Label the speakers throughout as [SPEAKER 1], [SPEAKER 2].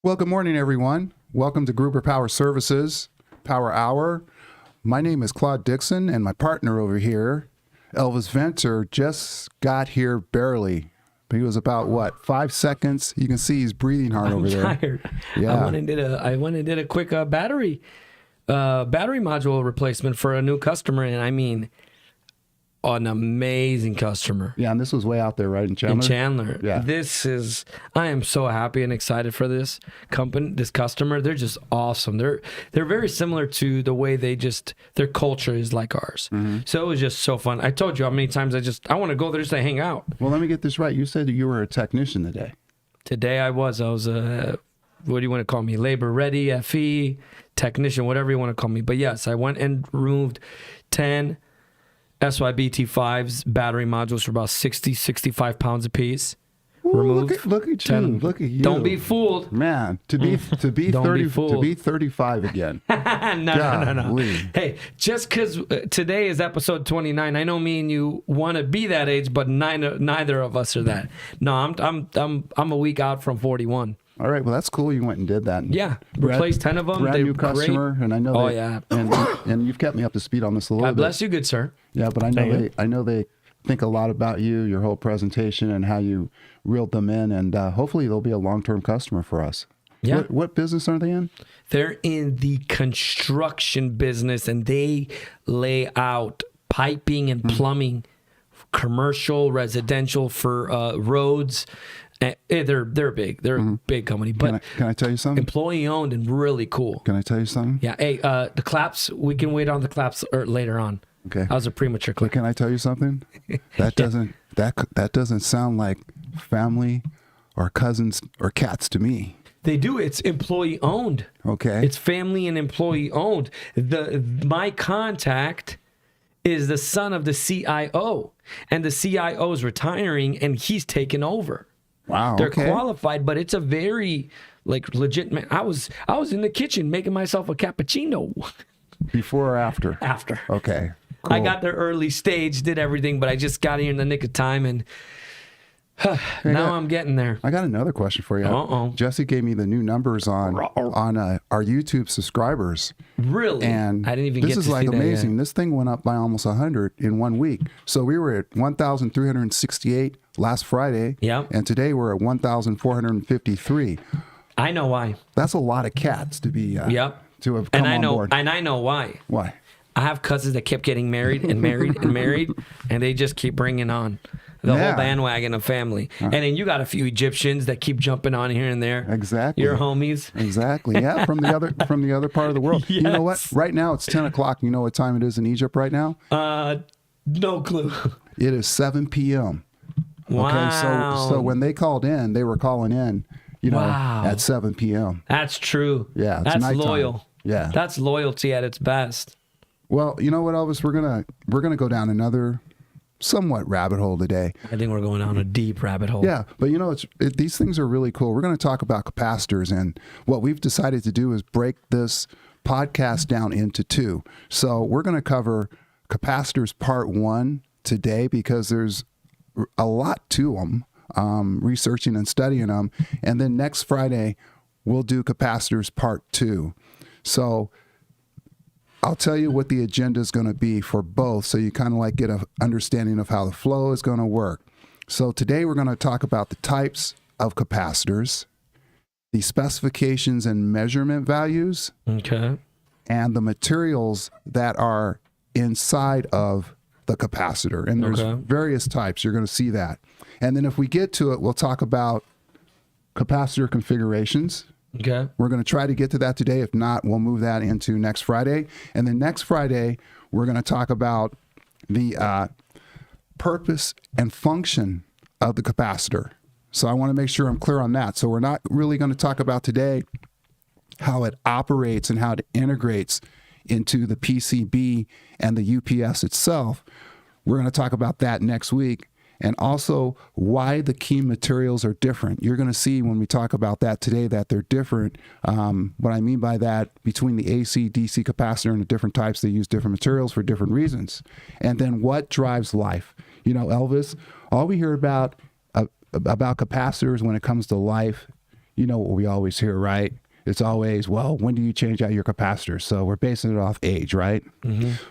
[SPEAKER 1] Well, good morning, everyone. Welcome to Gruber Power Services Power Hour. My name is Claude Dixon, and my partner over here, Elvis Venter, just got here barely. He was about, 5 seconds? You can see he's breathing hard over there.
[SPEAKER 2] I'm tired.
[SPEAKER 1] Yeah.
[SPEAKER 2] I went and did a quick battery module replacement for a new customer, and I mean, an amazing customer.
[SPEAKER 1] Yeah, and this was way out there, right, in Chandler?
[SPEAKER 2] In Chandler.
[SPEAKER 1] Yeah.
[SPEAKER 2] I am so happy and excited for this company, this customer. They're just awesome. They're very similar to the way their culture is like ours. Mm-hmm. So it was just so fun. I told you how many times I want to go there just to hang out.
[SPEAKER 1] Well, let me get this right. You said that you were a technician today.
[SPEAKER 2] Today I was what do you want to call me? Labor ready, FE, technician, whatever you want to call me. But yes, I went and removed 10 SYBT5s battery modules for about 65 pounds a piece.
[SPEAKER 1] Ooh,
[SPEAKER 2] Removed.
[SPEAKER 1] Look at you. Look at you.
[SPEAKER 2] Don't be fooled.
[SPEAKER 1] Man, to be 35 again.
[SPEAKER 2] No. Hey, just because today is episode 29, I know me and you want to be that age, but neither of us are that. No, I'm a week out from 41.
[SPEAKER 1] All right, well, that's cool. You went and did that.
[SPEAKER 2] Yeah, replaced 10 of them.
[SPEAKER 1] Brand new customer,
[SPEAKER 2] great.
[SPEAKER 1] and I know.
[SPEAKER 2] Oh, yeah.
[SPEAKER 1] And you've kept me up to speed on this a little bit.
[SPEAKER 2] God bless you, good sir.
[SPEAKER 1] Yeah, but I know they think a lot about you, your whole presentation, and how you reeled them in, and hopefully they'll be a long-term customer for us.
[SPEAKER 2] Yeah.
[SPEAKER 1] What business are they in?
[SPEAKER 2] They're in the construction business, and they lay out piping and plumbing, commercial, residential, for roads. They're big. They're a big company. But
[SPEAKER 1] can I tell you something?
[SPEAKER 2] Employee owned and really cool.
[SPEAKER 1] Can I tell you something?
[SPEAKER 2] Yeah. Hey, the claps, we can wait on the claps later on.
[SPEAKER 1] Okay.
[SPEAKER 2] That was a premature clap.
[SPEAKER 1] But can I tell you something? That doesn't sound like family or cousins or cats to me.
[SPEAKER 2] They do. It's employee owned.
[SPEAKER 1] Okay.
[SPEAKER 2] It's family and employee owned. My contact is the son of the CIO, and the CIO is retiring, and he's taken over.
[SPEAKER 1] Wow.
[SPEAKER 2] They're qualified, but it's a very legit man. I was in the kitchen making myself a cappuccino.
[SPEAKER 1] Before or after?
[SPEAKER 2] After.
[SPEAKER 1] Okay. Cool.
[SPEAKER 2] I got there early stage, did everything, but I just got here in the nick of time, and now I'm getting there.
[SPEAKER 1] I got another question for you.
[SPEAKER 2] Uh-oh.
[SPEAKER 1] Jesse gave me the new numbers on our YouTube subscribers.
[SPEAKER 2] Really?
[SPEAKER 1] And
[SPEAKER 2] I didn't even
[SPEAKER 1] this
[SPEAKER 2] get to
[SPEAKER 1] is
[SPEAKER 2] see
[SPEAKER 1] like
[SPEAKER 2] that
[SPEAKER 1] amazing.
[SPEAKER 2] yet.
[SPEAKER 1] This thing went up by almost 100 in 1 week. So we were at 1,368 last Friday.
[SPEAKER 2] Yep.
[SPEAKER 1] And today we're at 1,453.
[SPEAKER 2] I know why.
[SPEAKER 1] That's a lot of cats to be
[SPEAKER 2] Yep.
[SPEAKER 1] to have come on board.
[SPEAKER 2] And I know why.
[SPEAKER 1] Why?
[SPEAKER 2] I have cousins that kept getting married and married and married, and they just keep bringing on the whole bandwagon of family. And then you got a few Egyptians that keep jumping on here and there.
[SPEAKER 1] Exactly.
[SPEAKER 2] Your homies.
[SPEAKER 1] Exactly. Yeah, from the other part of the world.
[SPEAKER 2] Yes.
[SPEAKER 1] You know what? Right now it's 10 o'clock. You know what time it is in Egypt right now?
[SPEAKER 2] No clue.
[SPEAKER 1] It is 7 p.m.
[SPEAKER 2] Wow.
[SPEAKER 1] Okay, so when they called in, they were calling in, at 7 p.m.
[SPEAKER 2] That's true.
[SPEAKER 1] Yeah, it's
[SPEAKER 2] that's
[SPEAKER 1] nighttime.
[SPEAKER 2] loyal.
[SPEAKER 1] Yeah,
[SPEAKER 2] that's loyalty at its best.
[SPEAKER 1] Well, you know what, Elvis? We're gonna go down another somewhat rabbit hole today.
[SPEAKER 2] I think we're going down a deep rabbit hole.
[SPEAKER 1] Yeah, but these things are really cool. We're going to talk about capacitors, and what we've decided to do is break this podcast down into two. So we're going to cover capacitors part 1 today because there's a lot to them, researching and studying them. And then next Friday, we'll do capacitors part 2. So I'll tell you what the agenda is going to be for both, so you kind of get an understanding of how the flow is going to work. So today we're going to talk about the types of capacitors, the specifications and measurement values,
[SPEAKER 2] okay,
[SPEAKER 1] and the materials that are inside of the capacitor. And there's various types. You're going to see that. And then if we get to it, we'll talk about capacitor configurations.
[SPEAKER 2] Okay.
[SPEAKER 1] We're going to try to get to that today. If not, we'll move that into next Friday. And then next Friday, we're going to talk about the purpose and function of the capacitor. So I want to make sure I'm clear on that. So we're not really going to talk about today how it operates and how it integrates into the PCB and the UPS itself. We're going to talk about that next week. And also why the key materials are different. You're going to see when we talk about that today that they're different. What I mean by that, between the AC, DC capacitor and the different types, they use different materials for different reasons. And then what drives life? Elvis, all we hear about capacitors when it comes to life, you know what we always hear, right? It's always, well, when do you change out your capacitors? So we're basing it off age, right?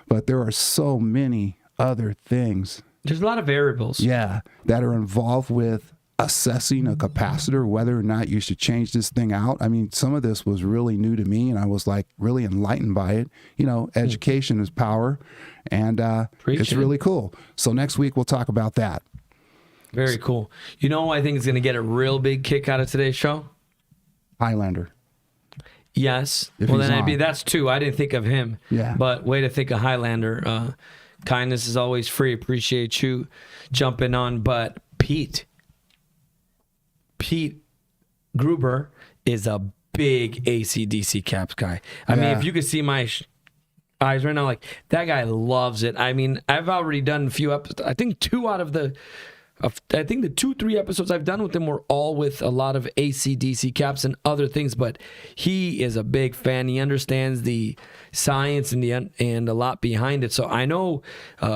[SPEAKER 1] But there are so many other things.
[SPEAKER 2] There's a lot of variables.
[SPEAKER 1] Yeah, that are involved with assessing a capacitor, whether or not you should change this thing out. I mean, some of this was really new to me, and I was like really enlightened by it. You know, education is power, and it's really cool. So next week we'll talk about that.
[SPEAKER 2] Very cool. You know, I think is going to get a real big kick out of today's show.
[SPEAKER 1] Highlander.
[SPEAKER 2] Yes.
[SPEAKER 1] If
[SPEAKER 2] Well,
[SPEAKER 1] he's
[SPEAKER 2] then
[SPEAKER 1] on.
[SPEAKER 2] that's two. I didn't think of him.
[SPEAKER 1] Yeah.
[SPEAKER 2] But way to think of Highlander. Kindness is always free. Appreciate you jumping on. But Pete Gruber is a big AC/DC caps guy. I mean, if you could see my eyes right now, like that guy loves it. I mean, I've already done a few episodes. I think the 2-3 episodes I've done with him were all with a lot of AC/DC caps and other things, but he is a big fan. He understands the science and a lot behind it. So I know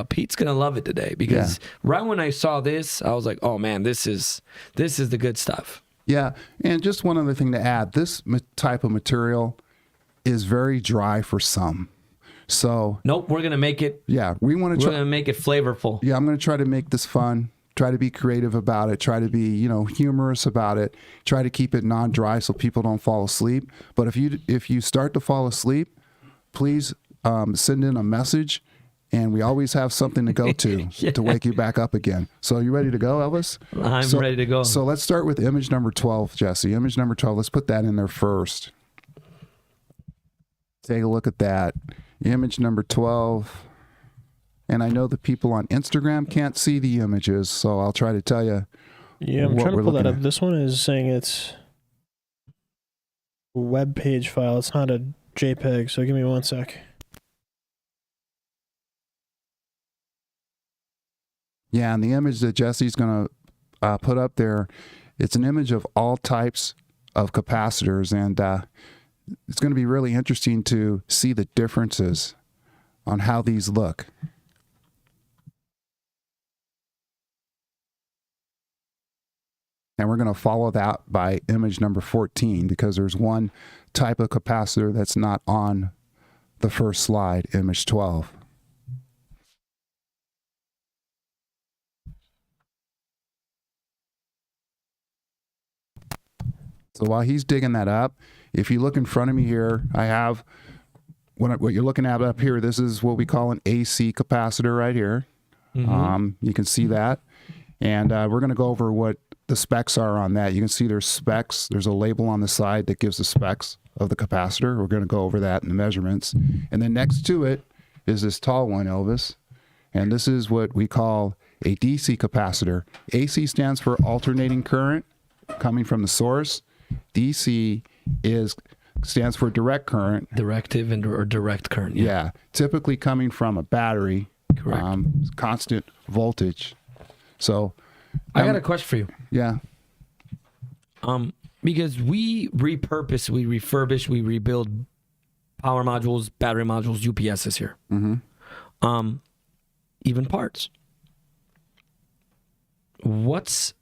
[SPEAKER 2] Pete's gonna love it today, because right when I saw this, I was like, oh man, this is the good stuff.
[SPEAKER 1] Yeah, and just one other thing to add, this type of material is very dry for some. So
[SPEAKER 2] Nope, we're gonna make it.
[SPEAKER 1] yeah, we're
[SPEAKER 2] We're gonna make it flavorful.
[SPEAKER 1] Yeah, I'm going to try to make this fun, try to be creative about it, try to be, you know, humorous about it, try to keep it non-dry so people don't fall asleep. But if you start to fall asleep, please send in a message, and we always have something to go to to wake you back up again. So you ready to go, Elvis?
[SPEAKER 2] I'm ready to go.
[SPEAKER 1] So let's start with image number 12, Jesse. Image number 12, let's put that in there first. Take a look at that. Image number 12. And I know the people on Instagram can't see the images, so I'll try to tell you.
[SPEAKER 3] Yeah, I'm trying to pull that up. This one is saying it's a web page file. It's not a JPEG, so give me one sec.
[SPEAKER 1] Yeah, and the image that Jesse's going to put up there, it's an image of all types of capacitors, and it's going to be really interesting to see the differences on how these look. And we're going to follow that by image number 14, because there's one type of capacitor that's not on the first slide, image 12. So while he's digging that up, if you look in front of me here, I have what you're looking at up here. This is what we call an AC capacitor right here. You can see that. And we're going to go over what the specs are on that. You can see there's specs. There's a label on the side that gives the specs of the capacitor. We're going to go over that in the measurements. And then next to it is this tall one, Elvis. And this is what we call a DC capacitor. AC stands for alternating current coming from the source. DC stands for direct current.
[SPEAKER 2] Directive or direct current.
[SPEAKER 1] Yeah, typically coming from a battery.
[SPEAKER 2] Correct.
[SPEAKER 1] Constant voltage. So
[SPEAKER 2] I got a question for you.
[SPEAKER 1] Yeah.
[SPEAKER 2] Because we repurpose, we refurbish, we rebuild power modules, battery modules, UPSs here. Even parts. What's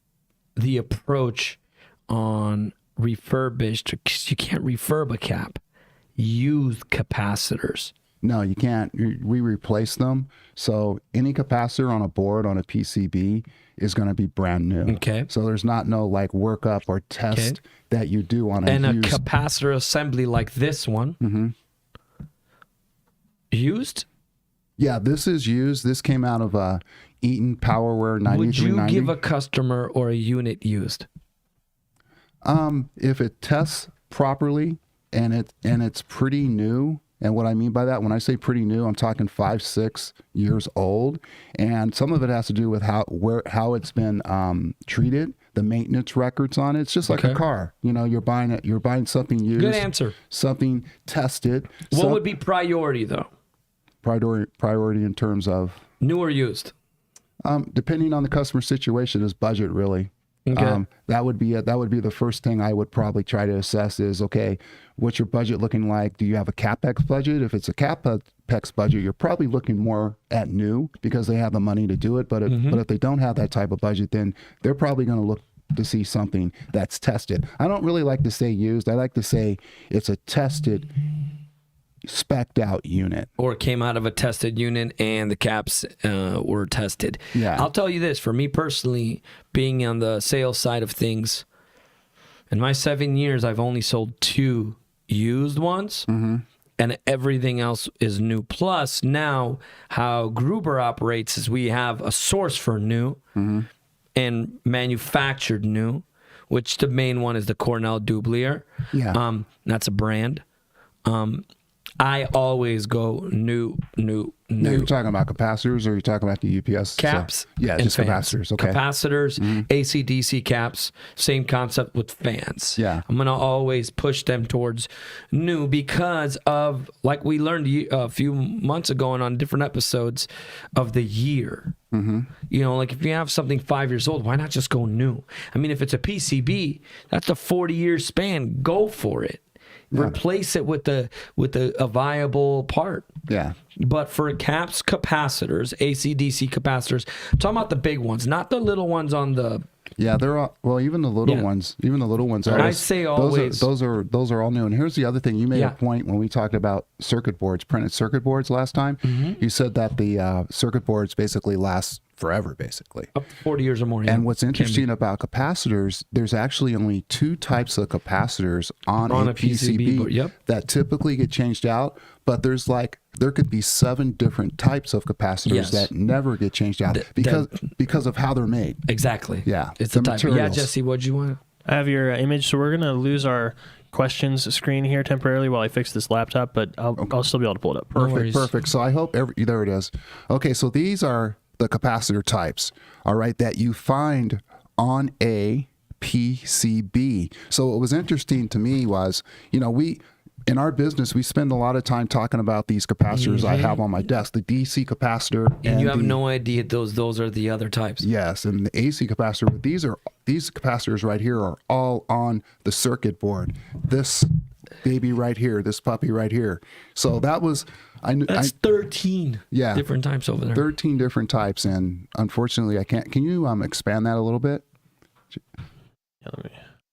[SPEAKER 2] the approach on refurbished? Because you can't refurb a cap. Used capacitors.
[SPEAKER 1] No, you can't. We replace them. So any capacitor on a board on a PCB is going to be brand new.
[SPEAKER 2] Okay.
[SPEAKER 1] So there's no like workup or test that you do on a
[SPEAKER 2] and
[SPEAKER 1] used.
[SPEAKER 2] A capacitor assembly like this one. Used?
[SPEAKER 1] Yeah, this is used. This came out of Eaton PowerWare 9390.
[SPEAKER 2] Would you give a customer or a unit used?
[SPEAKER 1] If it tests properly and it's pretty new. And what I mean by that, when I say pretty new, I'm talking 5-6 years old, and some of it has to do with how it's been treated, the maintenance records on it. It's just like a car. You know, you're buying something used.
[SPEAKER 2] Good answer.
[SPEAKER 1] Something tested.
[SPEAKER 2] What would be priority though?
[SPEAKER 1] Priority in terms of
[SPEAKER 2] new or used?
[SPEAKER 1] Depending on the customer situation, is budget really.
[SPEAKER 2] Okay.
[SPEAKER 1] That would be the first thing I would probably try to assess is, okay, what's your budget looking like? Do you have a CapEx budget? If it's a CapEx budget, you're probably looking more at new because they have the money to do it. But if they don't have that type of budget, then they're probably going to look to see something that's tested. I don't really like to say used. I like to say it's a tested, spec'd out unit.
[SPEAKER 2] Or came out of a tested unit and the caps were tested.
[SPEAKER 1] Yeah.
[SPEAKER 2] I'll tell you this, for me personally, being on the sales side of things, in my 7 years, I've only sold 2 used ones, and everything else is new. Plus, now how Gruber operates is we have a source for new and manufactured new, which the main one is the Cornell Doublier.
[SPEAKER 1] Yeah.
[SPEAKER 2] That's a brand. I always go new.
[SPEAKER 1] Now you're talking about capacitors, or you're talking about the UPS
[SPEAKER 2] Caps.
[SPEAKER 1] Yeah,
[SPEAKER 2] and
[SPEAKER 1] just
[SPEAKER 2] fans.
[SPEAKER 1] capacitors. Okay.
[SPEAKER 2] Capacitors, AC/DC caps, same concept with fans.
[SPEAKER 1] Yeah.
[SPEAKER 2] I'm gonna always push them towards new because of, like we learned a few months ago and on different episodes, of the year. You know, like if you have something 5 years old, why not just go new? I mean, if it's a PCB, that's a 40-year span. Go for it.
[SPEAKER 1] Yeah.
[SPEAKER 2] Replace it with a viable part.
[SPEAKER 1] Yeah.
[SPEAKER 2] But for caps, capacitors, AC/DC capacitors, I'm talking about the big ones, not the little ones on the.
[SPEAKER 1] Yeah, they're all, well, even the little ones. Even the little ones.
[SPEAKER 2] I say always.
[SPEAKER 1] Those are all new. And here's the other thing. You made a point when we talked about circuit boards, printed circuit boards last time. You said that the circuit boards basically last forever, basically.
[SPEAKER 2] Up to 40 years or more.
[SPEAKER 1] And what's interesting about capacitors, there's actually only 2 types of capacitors on a PCB
[SPEAKER 2] board,
[SPEAKER 1] that typically get changed out. But there could be 7 different types of capacitors that never get changed out because of how they're made.
[SPEAKER 2] Exactly.
[SPEAKER 1] Yeah.
[SPEAKER 2] It's the type.
[SPEAKER 1] materials.
[SPEAKER 2] Yeah, Jesse, what'd you want?
[SPEAKER 3] I have your image, so we're gonna lose our questions screen here temporarily while I fix this laptop, but I'll still be able to pull it up.
[SPEAKER 1] Perfect. So I hope there it is. Okay, so these are the capacitor types, all right, that you find on a PCB. So what was interesting to me was, you know, in our business, we spend a lot of time talking about these capacitors I have on my desk, the DC capacitor.
[SPEAKER 2] And you have no idea those are the other types.
[SPEAKER 1] Yes, and the AC capacitor. But these capacitors right here are all on the circuit board. This baby right here, this puppy right here. So that was...
[SPEAKER 2] That's 13 different types over there.
[SPEAKER 1] 13 different types, and unfortunately I can't. Can you expand that a little bit?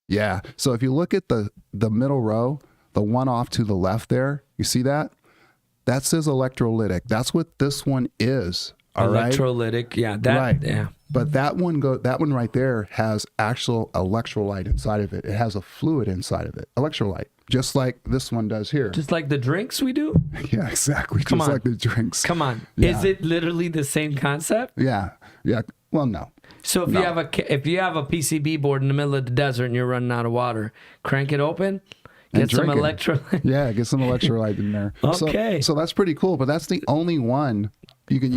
[SPEAKER 1] Yeah. So if you look at the middle row, the one off to the left there, you see that? That says electrolytic. That's what this one is. All
[SPEAKER 2] electrolytic,
[SPEAKER 1] right?
[SPEAKER 2] yeah. That, yeah.
[SPEAKER 1] But that one right there has actual electrolyte inside of it. It has a fluid inside of it, electrolyte, just like this one does here.
[SPEAKER 2] Just like the drinks we do?
[SPEAKER 1] Yeah, exactly.
[SPEAKER 2] Come
[SPEAKER 1] just
[SPEAKER 2] on.
[SPEAKER 1] like the drinks.
[SPEAKER 2] Come on.
[SPEAKER 1] Yeah.
[SPEAKER 2] Is it literally the same concept?
[SPEAKER 1] Yeah. Well, no.
[SPEAKER 2] So if you have a PCB board in the middle of the desert and you're running out of water, crank it open, get some electrolyte.
[SPEAKER 1] Yeah, get some electrolyte in there.
[SPEAKER 2] Okay.
[SPEAKER 1] So that's pretty cool, but that's the only one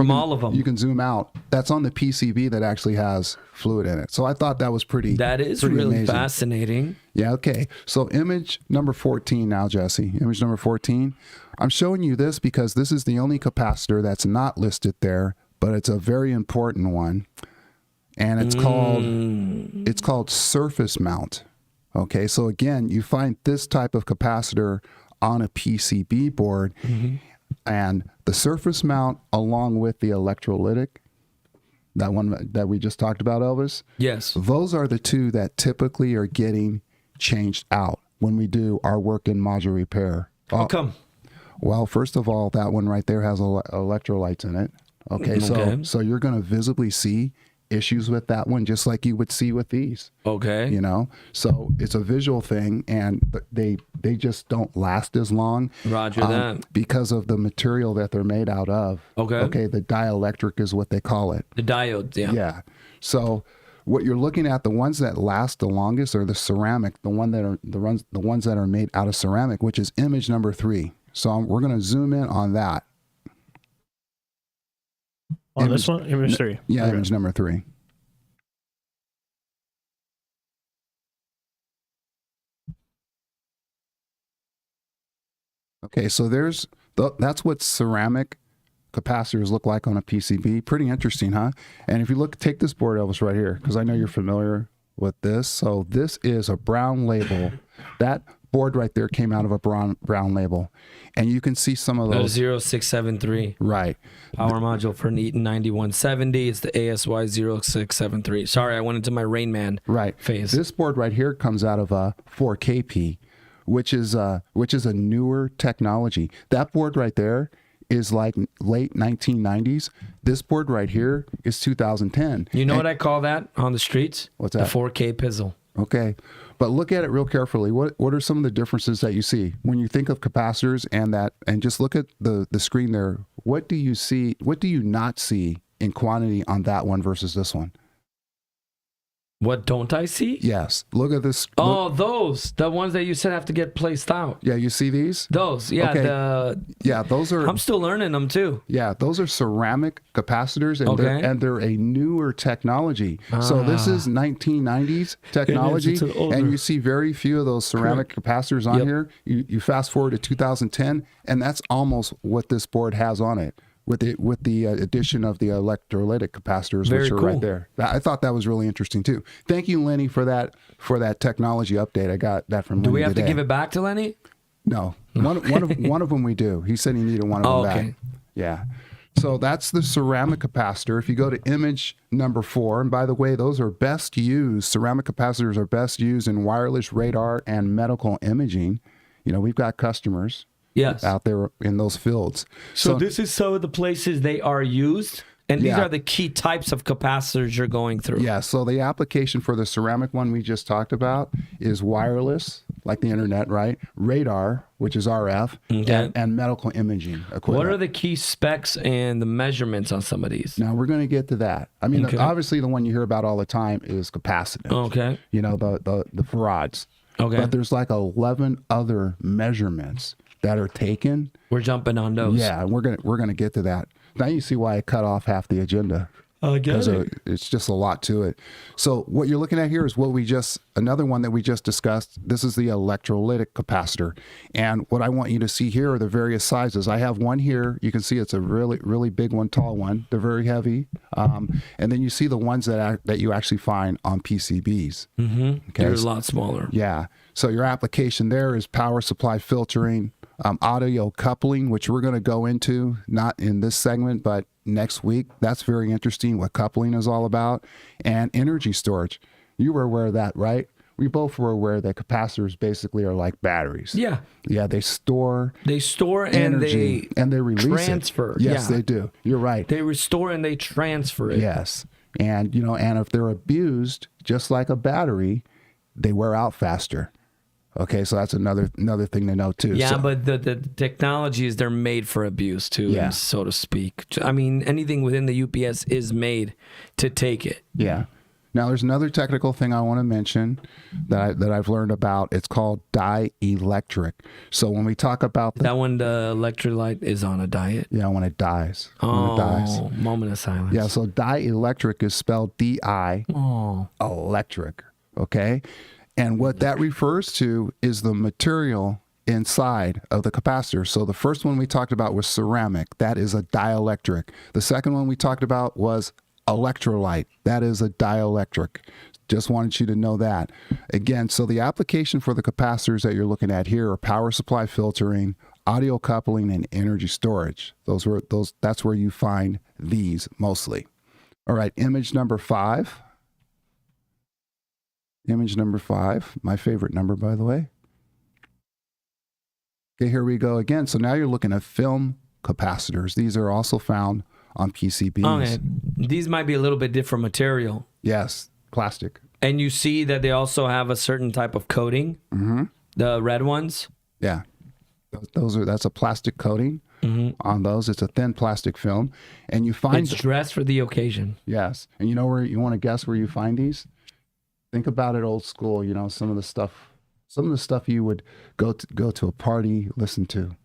[SPEAKER 2] all of them.
[SPEAKER 1] You can zoom out. That's on the PCB that actually has fluid in it. So I thought that was pretty.
[SPEAKER 2] That is
[SPEAKER 1] pretty
[SPEAKER 2] really
[SPEAKER 1] amazing.
[SPEAKER 2] fascinating.
[SPEAKER 1] Yeah. Okay. So image number 14 now, Jesse. Image number 14. I'm showing you this because this is the only capacitor that's not listed there, but it's a very important one, and it's called surface mount. Okay. So again, you find this type of capacitor on a PCB board. And the surface mount, along with the electrolytic, that one that we just talked about, Elvis.
[SPEAKER 2] Yes.
[SPEAKER 1] Those are the 2 that typically are getting changed out when we do our work in module repair.
[SPEAKER 2] How come?
[SPEAKER 1] Well, first of all, that one right there has electrolytes in it. Okay. So you're going to visibly see issues with that one, just like you would see with these.
[SPEAKER 2] Okay.
[SPEAKER 1] You know, so it's a visual thing, and they just don't last as long.
[SPEAKER 2] Roger that.
[SPEAKER 1] Because of the material that they're made out of. Okay. The dielectric is what they call it.
[SPEAKER 2] The diodes, yeah.
[SPEAKER 1] Yeah. So what you're looking at, the ones that last the longest are the ceramic, the ones that are made out of ceramic, which is image number 3. So we're going to zoom in on that.
[SPEAKER 3] On this one? Image 3.
[SPEAKER 1] Yeah, okay. Image number 3. Okay, so that's what ceramic capacitors look like on a PCB. Pretty interesting, huh? And if you take this board, Elvis, right here, because I know you're familiar with this. So this is a brown label. That board right there came out of a brown label. And you can see some of those.
[SPEAKER 2] 0673.
[SPEAKER 1] Right.
[SPEAKER 2] Power module for an Eaton 9170. It's the ASY 0673. Sorry, I went into my Rain Man phase.
[SPEAKER 1] This board right here comes out of a 4KP, which is a newer technology. That board right there is like late 1990s. This board right here is 2010.
[SPEAKER 2] You know what I call that on the streets?
[SPEAKER 1] What's that?
[SPEAKER 2] The 4K pizzle.
[SPEAKER 1] Okay. But look at it real carefully. What are some of the differences that you see when you think of capacitors and just look at the screen there? What do you see? What do you not see in quantity on that one versus this one?
[SPEAKER 2] What don't I see?
[SPEAKER 1] Yes. Look at this.
[SPEAKER 2] Oh, those. The ones that you said have to get placed out.
[SPEAKER 1] Yeah, you see these?
[SPEAKER 2] Those. Yeah.
[SPEAKER 1] Okay. Yeah, those are.
[SPEAKER 2] I'm still learning them too.
[SPEAKER 1] Yeah, those are ceramic capacitors, and they're a newer technology. So this is 1990s technology, and you see very few of those ceramic capacitors on here. You fast forward to 2010, and that's almost what this board has on it. With the addition of the electrolytic capacitors, which are right there. I thought that was really interesting too. Thank you, Lenny, for that technology update. I got that from Lenny.
[SPEAKER 2] Do we have
[SPEAKER 1] today.
[SPEAKER 2] to give it back to Lenny?
[SPEAKER 1] No, one of them we do. He said he needed one of them back. Yeah. So that's the ceramic capacitor. If you go to image number 4, and by the way, those are best used. Ceramic capacitors are best used in wireless radar and medical imaging. You know, we've got customers.
[SPEAKER 2] Yes.
[SPEAKER 1] Out there in those fields.
[SPEAKER 2] So this is some of the places they are used, and these
[SPEAKER 1] Yeah.
[SPEAKER 2] are the key types of capacitors you're going through.
[SPEAKER 1] Yeah, so the application for the ceramic one we just talked about is wireless, like the internet, right? Radar, which is RF, and medical imaging equipment.
[SPEAKER 2] What are the key specs and the measurements on some of these?
[SPEAKER 1] Now, we're going to get to that. I mean, obviously the one you hear about all the time is capacitance.
[SPEAKER 2] Okay.
[SPEAKER 1] You know, the farads.
[SPEAKER 2] Okay.
[SPEAKER 1] But there's like 11 other measurements that are taken.
[SPEAKER 2] We're jumping on those.
[SPEAKER 1] Yeah, and we're gonna get to that. Now you see why I cut off half the agenda. Because it's just a lot to it. So what you're looking at here is another one that we just discussed. This is the electrolytic capacitor. And what I want you to see here are the various sizes. I have one here. You can see it's a really, really big one, tall one. They're very heavy. And then you see the ones that you actually find on PCBs.
[SPEAKER 2] Mm-hmm. Okay. They're a lot smaller.
[SPEAKER 1] Yeah. So your application there is power supply filtering, audio coupling, which we're going to go into, not in this segment, but next week. That's very interesting, what coupling is all about, and energy storage. You were aware of that, right? We both were aware that capacitors basically are like batteries.
[SPEAKER 2] Yeah.
[SPEAKER 1] Yeah, they store
[SPEAKER 2] energy
[SPEAKER 1] and they release
[SPEAKER 2] transfer.
[SPEAKER 1] It. Yes, they do. You're right.
[SPEAKER 2] They restore and they transfer it.
[SPEAKER 1] Yes. And and if they're abused, just like a battery, they wear out faster. Okay, so that's another thing to know too.
[SPEAKER 2] Yeah, but the technology is they're made for abuse too, so to speak. I mean, anything within the UPS is made to take it.
[SPEAKER 1] Yeah. Now, there's another technical thing I want to mention that I've learned about. It's called dielectric. So when we talk about
[SPEAKER 2] that one, the electrolyte is on a diet.
[SPEAKER 1] Yeah, when it dies.
[SPEAKER 2] Oh,
[SPEAKER 1] when it dies.
[SPEAKER 2] Moment of silence.
[SPEAKER 1] Yeah, so dielectric is spelled D-I, electric. Okay. And what that refers to is the material inside of the capacitor. So the first one we talked about was ceramic. That is a dielectric. The second one we talked about was electrolyte. That is a dielectric. Just wanted you to know that. Again, so the application for the capacitors that you're looking at here are power supply filtering, audio coupling, and energy storage. That's where you find these mostly. All right, image number 5. Image number 5, my favorite number, by the way. Okay, here we go again. So now you're looking at film capacitors. These are also found on PCBs.
[SPEAKER 2] Okay, these might be a little bit different material.
[SPEAKER 1] Yes, plastic.
[SPEAKER 2] And you see that they also have a certain type of coating.
[SPEAKER 1] Mm-hmm.
[SPEAKER 2] The red ones.
[SPEAKER 1] Yeah, that's a plastic coating on those. It's a thin plastic film, and you find
[SPEAKER 2] it's dressed for the occasion.
[SPEAKER 1] Yes, and you know where you want to guess where you find these? Think about it old school, some of the stuff you would go to a party, listen to,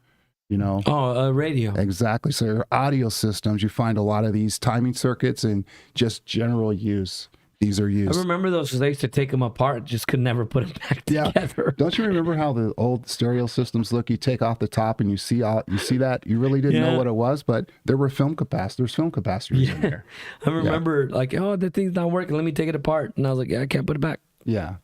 [SPEAKER 2] Oh, a radio.
[SPEAKER 1] Exactly. So your audio systems, you find a lot of these timing circuits and just general use. These are used.
[SPEAKER 2] I remember those because I used to take them apart, just could never put them back together.
[SPEAKER 1] Don't you remember how the old stereo systems look? You take off the top and you see that. You really didn't know what it was, but there were film capacitors in there.
[SPEAKER 2] I remember the thing's not working. Let me take it apart. And I was like, I can't put it back.
[SPEAKER 1] Yeah.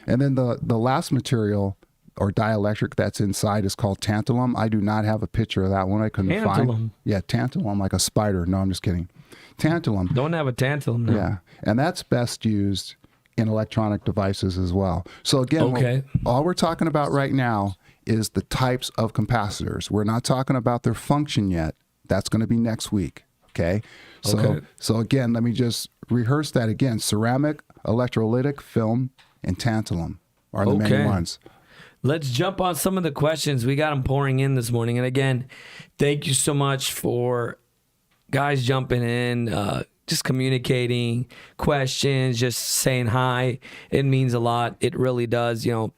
[SPEAKER 1] And then the last material or dielectric that's inside is called tantalum. I do not have a picture of that one. I couldn't find.
[SPEAKER 2] Tantalum.
[SPEAKER 1] Yeah, tantalum, like a spider. No, I'm just kidding. Tantalum.
[SPEAKER 2] Don't have a tantalum now.
[SPEAKER 1] Yeah, and that's best used in electronic devices as well. So again,
[SPEAKER 2] Okay.
[SPEAKER 1] all we're talking about right now is the types of capacitors. We're not talking about their function yet. That's going to be next week. Okay. So again, let me just rehearse that again. Ceramic, electrolytic, film, and tantalum are the main ones.
[SPEAKER 2] Let's jump on some of the questions. We got them pouring in this morning. And again, thank you so much for guys jumping in, just communicating, questions, just saying hi. It means a lot. It really does. You know,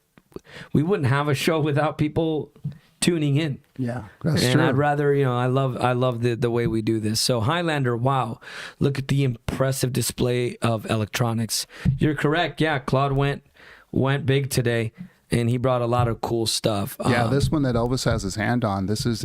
[SPEAKER 2] we wouldn't have a show without people tuning in.
[SPEAKER 1] Yeah, that's
[SPEAKER 2] and
[SPEAKER 1] true.
[SPEAKER 2] I'd rather, you know, I love the way we do this. So Highlander, wow, look at the impressive display of electronics. You're correct. Yeah, Claude went big today, and he brought a lot of cool stuff.
[SPEAKER 1] Yeah, this one that Elvis has his hand on, this is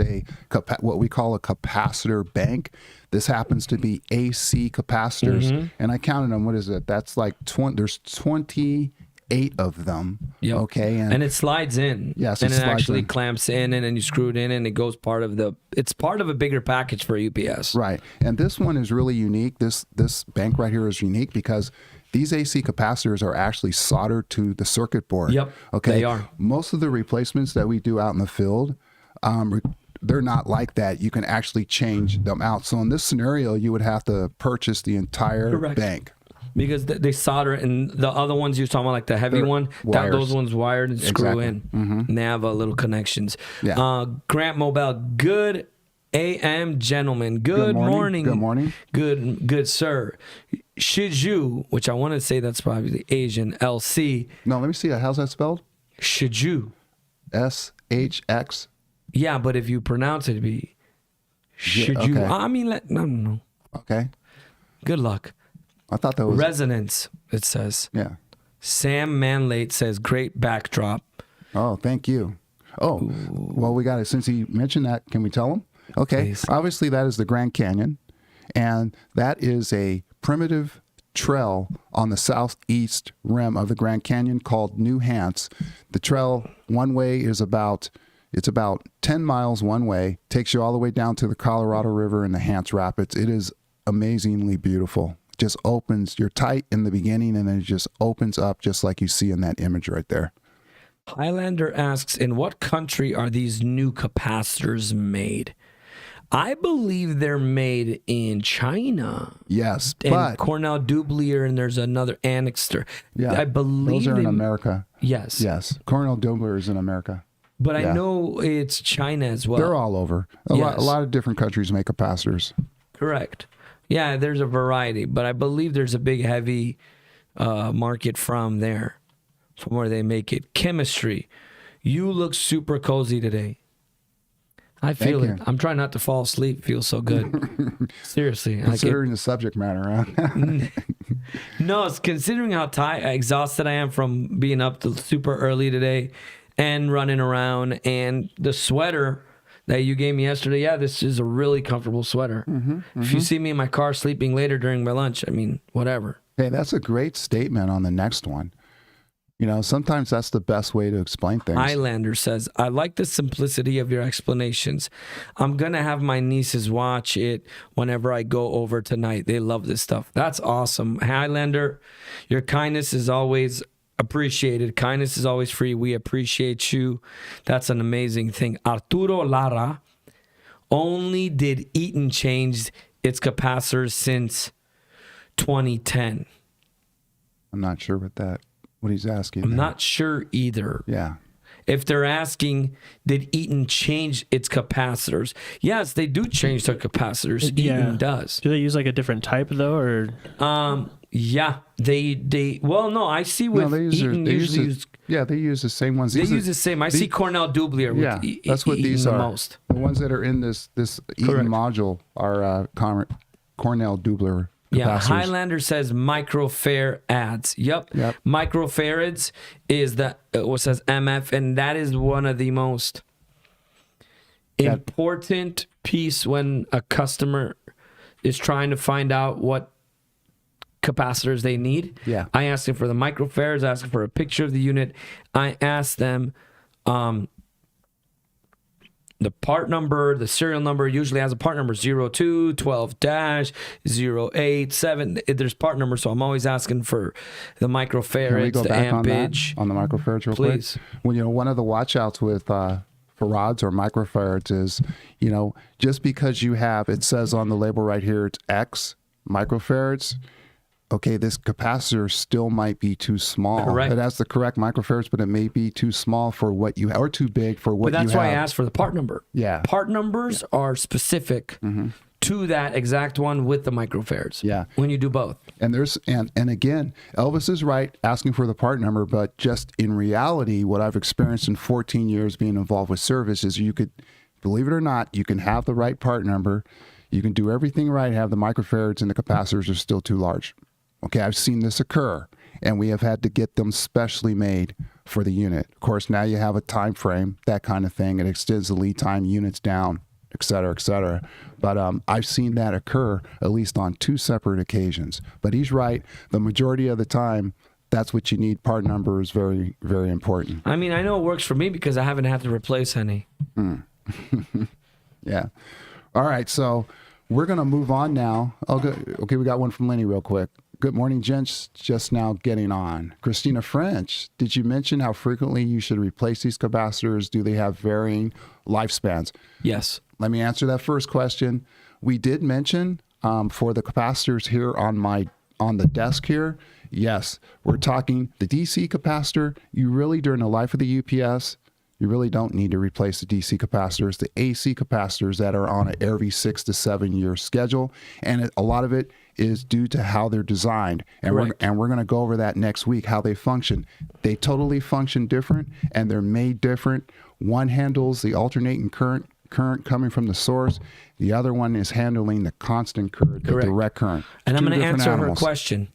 [SPEAKER 1] what we call a capacitor bank. This happens to be AC capacitors, and I counted them. What is it? That's like 20. There's 28 of them.
[SPEAKER 2] Yep.
[SPEAKER 1] Okay,
[SPEAKER 2] and it slides in.
[SPEAKER 1] Yes,
[SPEAKER 2] and it
[SPEAKER 1] slides
[SPEAKER 2] actually
[SPEAKER 1] in.
[SPEAKER 2] clamps in, and then you screw it in, and it goes it's part of a bigger package for UPS.
[SPEAKER 1] Right, and this one is really unique. This bank right here is unique because these AC capacitors are actually soldered to the circuit board.
[SPEAKER 2] Yep,
[SPEAKER 1] okay,
[SPEAKER 2] they are.
[SPEAKER 1] Most of the replacements that we do out in the field, they're not like that. You can actually change them out. So in this scenario, you would have to purchase the entire bank.
[SPEAKER 2] Because they solder it, and the other ones you're talking about, like the heavy one, those ones wired and screw in. And they have little connections.
[SPEAKER 1] Yeah.
[SPEAKER 2] Grant Mobile, good AM gentlemen. Good morning.
[SPEAKER 1] Good morning.
[SPEAKER 2] Good sir. Shiju, which I want to say that's probably the Asian, LC.
[SPEAKER 1] No, let me see. How's that spelled?
[SPEAKER 2] Shiju.
[SPEAKER 1] SHX.
[SPEAKER 2] Yeah, but if you pronounce it, it'd be Shiju.
[SPEAKER 1] Okay.
[SPEAKER 2] I mean, no.
[SPEAKER 1] Okay.
[SPEAKER 2] Good luck.
[SPEAKER 1] I thought that was
[SPEAKER 2] Resonance, it says.
[SPEAKER 1] Yeah.
[SPEAKER 2] Sam Manlate says, great backdrop.
[SPEAKER 1] Oh, thank you. Oh, well, we got it. Since he mentioned that, can we tell him? Okay.
[SPEAKER 2] Please.
[SPEAKER 1] Obviously, that is the Grand Canyon, and that is a primitive trail on the southeast rim of the Grand Canyon called New Hants. The trail one way is about 10 miles one way, takes you all the way down to the Colorado River and the Hants Rapids. It is amazingly beautiful. Just opens, you're tight in the beginning, and then it just opens up just like you see in that image right there.
[SPEAKER 2] Highlander asks, in what country are these new capacitors made? I believe they're made in China.
[SPEAKER 1] Yes,
[SPEAKER 2] And
[SPEAKER 1] but
[SPEAKER 2] Cornell Dublier, and there's another Annixter.
[SPEAKER 1] yeah,
[SPEAKER 2] I believe
[SPEAKER 1] those are in America.
[SPEAKER 2] Yes.
[SPEAKER 1] Yes, Cornell Dobler is in America.
[SPEAKER 2] But I know it's China as well.
[SPEAKER 1] They're all over. A lot of different countries make capacitors.
[SPEAKER 2] Correct. Yeah, there's a variety, but I believe there's a big, heavy market from there, from where they make it. Chemistry. You look super cozy today. I feel it. I'm trying not to fall asleep. It feels so good. Seriously.
[SPEAKER 1] Considering the subject matter, huh?
[SPEAKER 2] No, it's considering how exhausted I am from being up till super early today and running around, and the sweater that you gave me yesterday. Yeah, this is a really comfortable sweater. If you see me in my car sleeping later during my lunch, I mean, whatever.
[SPEAKER 1] Hey, that's a great statement on the next one. You know, sometimes that's the best way to explain things.
[SPEAKER 2] Highlander says, I like the simplicity of your explanations. I'm going to have my nieces watch it whenever I go over tonight. They love this stuff. That's awesome. Highlander, your kindness is always appreciated. Kindness is always free. We appreciate you. That's an amazing thing. Arturo Lara, only did Eaton change its capacitors since 2010.
[SPEAKER 1] I'm not sure what he's asking.
[SPEAKER 2] I'm not sure either.
[SPEAKER 1] Yeah.
[SPEAKER 2] If they're asking, did Eaton change its capacitors? Yes, they do change their capacitors. Eaton does.
[SPEAKER 3] Do they use like a different type though, or?
[SPEAKER 2] Yeah, they. Well, no, I see with Eaton usually use.
[SPEAKER 1] Yeah, they use the same ones.
[SPEAKER 2] They use the same. I see Cornell Dublier.
[SPEAKER 1] Yeah, that's what these are.
[SPEAKER 2] Most.
[SPEAKER 1] The ones that are in this Eaton module are Cornell Dublier.
[SPEAKER 2] Yeah, Highlander says microfarads. Yep. Microfarads is what says MF, and that is one of the most important piece when a customer is trying to find out what capacitors they need.
[SPEAKER 1] Yeah.
[SPEAKER 2] I asked them for the microfarads. I asked them for a picture of the unit. I asked them The part number, the serial number usually has a part number 02, 12-087. There's part number, so I'm always asking for the microfarads,
[SPEAKER 1] Can we go
[SPEAKER 2] the
[SPEAKER 1] back
[SPEAKER 2] ampage.
[SPEAKER 1] on the microfarads real
[SPEAKER 2] Please.
[SPEAKER 1] quick? Well, one of the watch-outs with farads or microfarads is, just because you have, it says on the label right here, it's X microfarads. Okay, this capacitor still might be too small.
[SPEAKER 2] Correct.
[SPEAKER 1] It has the correct microfarads, but it may be too small for what you have, or too big for what you have.
[SPEAKER 2] But that's why I asked for the part number.
[SPEAKER 1] Yeah.
[SPEAKER 2] Part numbers are specific to that exact one with the microfarads.
[SPEAKER 1] Yeah.
[SPEAKER 2] When you do both.
[SPEAKER 1] And and again, Elvis is right asking for the part number, but just in reality, what I've experienced in 14 years being involved with service is you could, believe it or not, you can have the right part number, you can do everything right, have the microfarads, and the capacitors are still too large. Okay, I've seen this occur, and we have had to get them specially made for the unit. Of course, now you have a time frame, that kind of thing. It extends the lead time, units down, et cetera, et cetera. But I've seen that occur at least on 2 separate occasions. But he's right. The majority of the time, that's what you need. Part number is very, very important.
[SPEAKER 2] I mean, I know it works for me because I haven't had to replace any.
[SPEAKER 1] Yeah. All right, so we're going to move on now. Okay, we got one from Lenny real quick. Good morning, gents. Just now getting on. Christina French, did you mention how frequently you should replace these capacitors? Do they have varying lifespans?
[SPEAKER 2] Yes.
[SPEAKER 1] Let me answer that first question. We did mention for the capacitors here on the desk here, yes, we're talking the DC capacitor. You really, during the life of the UPS, you really don't need to replace the DC capacitors. The AC capacitors that are on an every 6 to 7 year schedule, and a lot of it is due to how they're designed. And we're going to go over that next week, how they function. They totally function different, and they're made different. One handles the alternating current coming from the source. The other one is handling the constant current, the direct current.
[SPEAKER 2] And I'm going to answer
[SPEAKER 1] animals.
[SPEAKER 2] her question.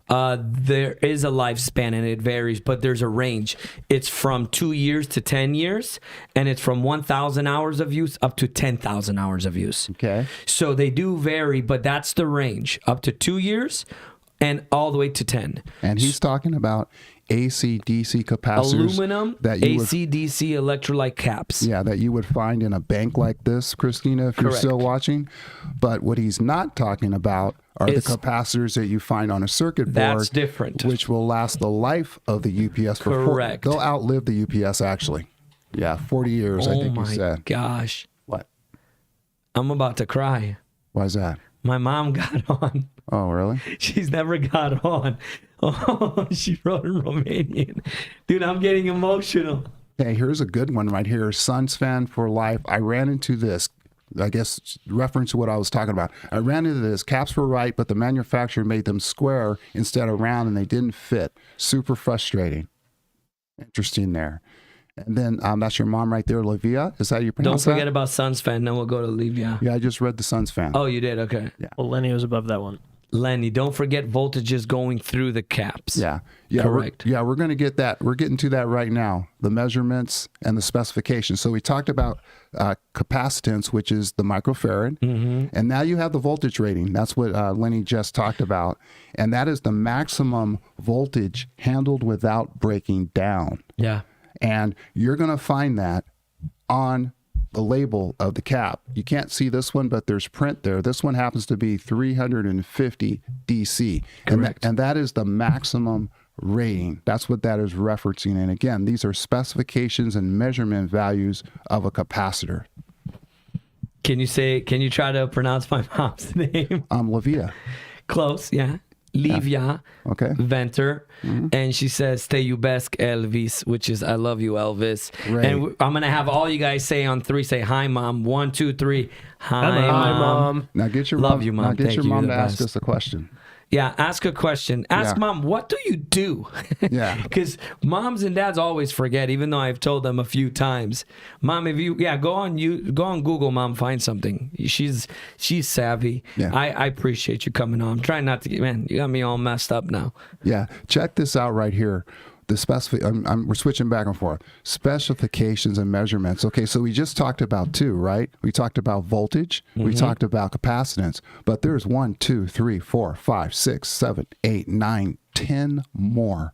[SPEAKER 2] There is a lifespan and it varies, but there's a range. It's from 2 years to 10 years, and it's from 1,000 hours of use up to 10,000 hours of use.
[SPEAKER 1] Okay.
[SPEAKER 2] So they do vary, but that's the range, up to 2 years and all the way to 10.
[SPEAKER 1] And he's talking about AC/DC capacitors.
[SPEAKER 2] Aluminum,
[SPEAKER 1] that you
[SPEAKER 2] AC/DC electrolyte caps.
[SPEAKER 1] Yeah, that you would find in a bank like this, Christina, if you're still watching. But what he's not talking about are the capacitors that you find on a circuit board.
[SPEAKER 2] That's different.
[SPEAKER 1] Which will last the life of the UPS.
[SPEAKER 2] Correct.
[SPEAKER 1] They'll outlive the UPS, actually. Yeah, 40 years, I think you said.
[SPEAKER 2] Oh, my gosh.
[SPEAKER 1] What?
[SPEAKER 2] I'm about to cry.
[SPEAKER 1] Why is that?
[SPEAKER 2] My mom got on.
[SPEAKER 1] Oh, really?
[SPEAKER 2] She's never got on. Oh, she wrote in Romanian. Dude, I'm getting emotional.
[SPEAKER 1] Hey, here's a good one right here. Suns fan for life. I ran into this. I guess reference to what I was talking about. I ran into this. Caps were right, but the manufacturer made them square instead of round, and they didn't fit. Super frustrating. Interesting there. And then that's your mom right there, Livia. Is that how you pronounce that?
[SPEAKER 2] Don't forget about Suns fan. Then we'll go to Livia.
[SPEAKER 1] Yeah, I just read the Suns fan.
[SPEAKER 2] Oh, you did? Okay.
[SPEAKER 1] Yeah.
[SPEAKER 3] Well, Lenny was above that one.
[SPEAKER 2] Lenny, don't forget voltages going through the caps.
[SPEAKER 1] Yeah.
[SPEAKER 2] Correct.
[SPEAKER 1] We're going to get that. We're getting to that right now. The measurements and the specifications. So we talked about capacitance, which is the microfarad. And now you have the voltage rating. That's what Lenny just talked about. And that is the maximum voltage handled without breaking down.
[SPEAKER 2] Yeah.
[SPEAKER 1] And you're going to find that on the label of the cap. You can't see this one, but there's print there. This one happens to be 350 DC.
[SPEAKER 2] Correct.
[SPEAKER 1] And that is the maximum rating. That's what that is referencing. And again, these are specifications and measurement values of a capacitor.
[SPEAKER 2] Can you try to pronounce my mom's name?
[SPEAKER 1] Livia.
[SPEAKER 2] Close, yeah. Livia,
[SPEAKER 1] Okay.
[SPEAKER 2] Venter, and she says "Stay iubesc Elvis," which is "I love you, Elvis."
[SPEAKER 1] Right.
[SPEAKER 2] And I'm gonna have all you guys say on 3. Say "Hi, mom." 1, 2, 3. Hi,
[SPEAKER 3] Hi,
[SPEAKER 2] mom.
[SPEAKER 1] Now get your
[SPEAKER 2] Love
[SPEAKER 1] mom,
[SPEAKER 2] you, Mom.
[SPEAKER 1] Now get
[SPEAKER 2] Thank
[SPEAKER 1] your
[SPEAKER 2] you.
[SPEAKER 1] mom
[SPEAKER 2] You're
[SPEAKER 1] to
[SPEAKER 2] the
[SPEAKER 1] ask
[SPEAKER 2] best.
[SPEAKER 1] us a question.
[SPEAKER 2] Yeah, ask a question. Ask
[SPEAKER 1] Yeah.
[SPEAKER 2] mom, what do you do?
[SPEAKER 1] Yeah.
[SPEAKER 2] Because moms and dads always forget, even though I've told them a few times. Mom, if you go on Google, mom, find something. She's savvy.
[SPEAKER 1] Yeah.
[SPEAKER 2] I appreciate you coming on. I'm trying not to get, man, you got me all messed up now.
[SPEAKER 1] Yeah, check this out right here. The we're switching back and forth. Specifications and measurements. Okay, so we just talked about 2, right? We talked about voltage. We talked about capacitance. But there's 1, 2, 3, 4, 5, 6, 7, 8, 9, 10 more.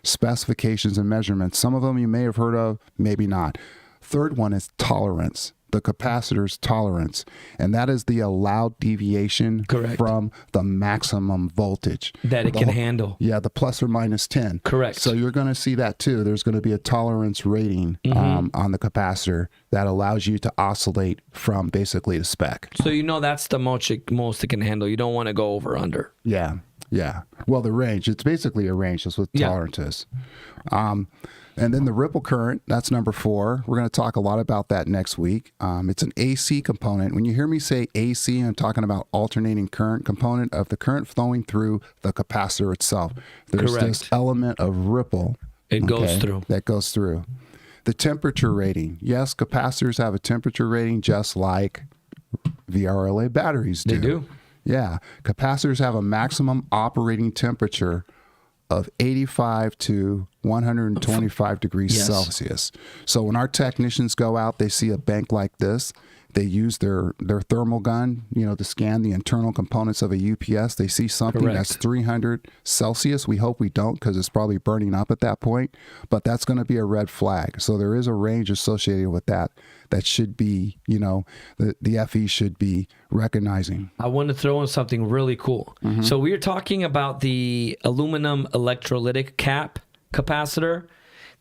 [SPEAKER 1] specifications and measurements. Some of them you may have heard of, maybe not. Third one is tolerance, the capacitor's tolerance, and that is the allowed deviation from the maximum voltage
[SPEAKER 2] that it can handle.
[SPEAKER 1] Yeah, the plus or minus 10.
[SPEAKER 2] Correct.
[SPEAKER 1] So you're going to see that too. There's going to be a tolerance rating on the capacitor that allows you to oscillate from basically the spec.
[SPEAKER 2] So that's the most it can handle. You don't want to go over under.
[SPEAKER 1] Yeah. Yeah. Well, the range, it's basically a range. That's what tolerance is. And then the ripple current, that's number 4. We're going to talk a lot about that next week. It's an AC component. When you hear me say AC, I'm talking about alternating current component of the current flowing through the capacitor itself. There's this element of ripple.
[SPEAKER 2] It goes through.
[SPEAKER 1] That goes through. The temperature rating. Yes, capacitors have a temperature rating just like VRLA batteries do.
[SPEAKER 2] They do.
[SPEAKER 1] Yeah. Capacitors have a maximum operating temperature of 85 to 125 degrees Celsius. So when our technicians go out, they see a bank like this. They use their thermal gun, to scan the internal components of a UPS. They see something that's 300 Celsius. We hope we don't, because it's probably burning up at that point. But that's going to be a red flag. So there is a range associated with that should be, the FE should be recognizing.
[SPEAKER 2] I want to throw in something really cool. So we were talking about the aluminum electrolytic cap capacitor,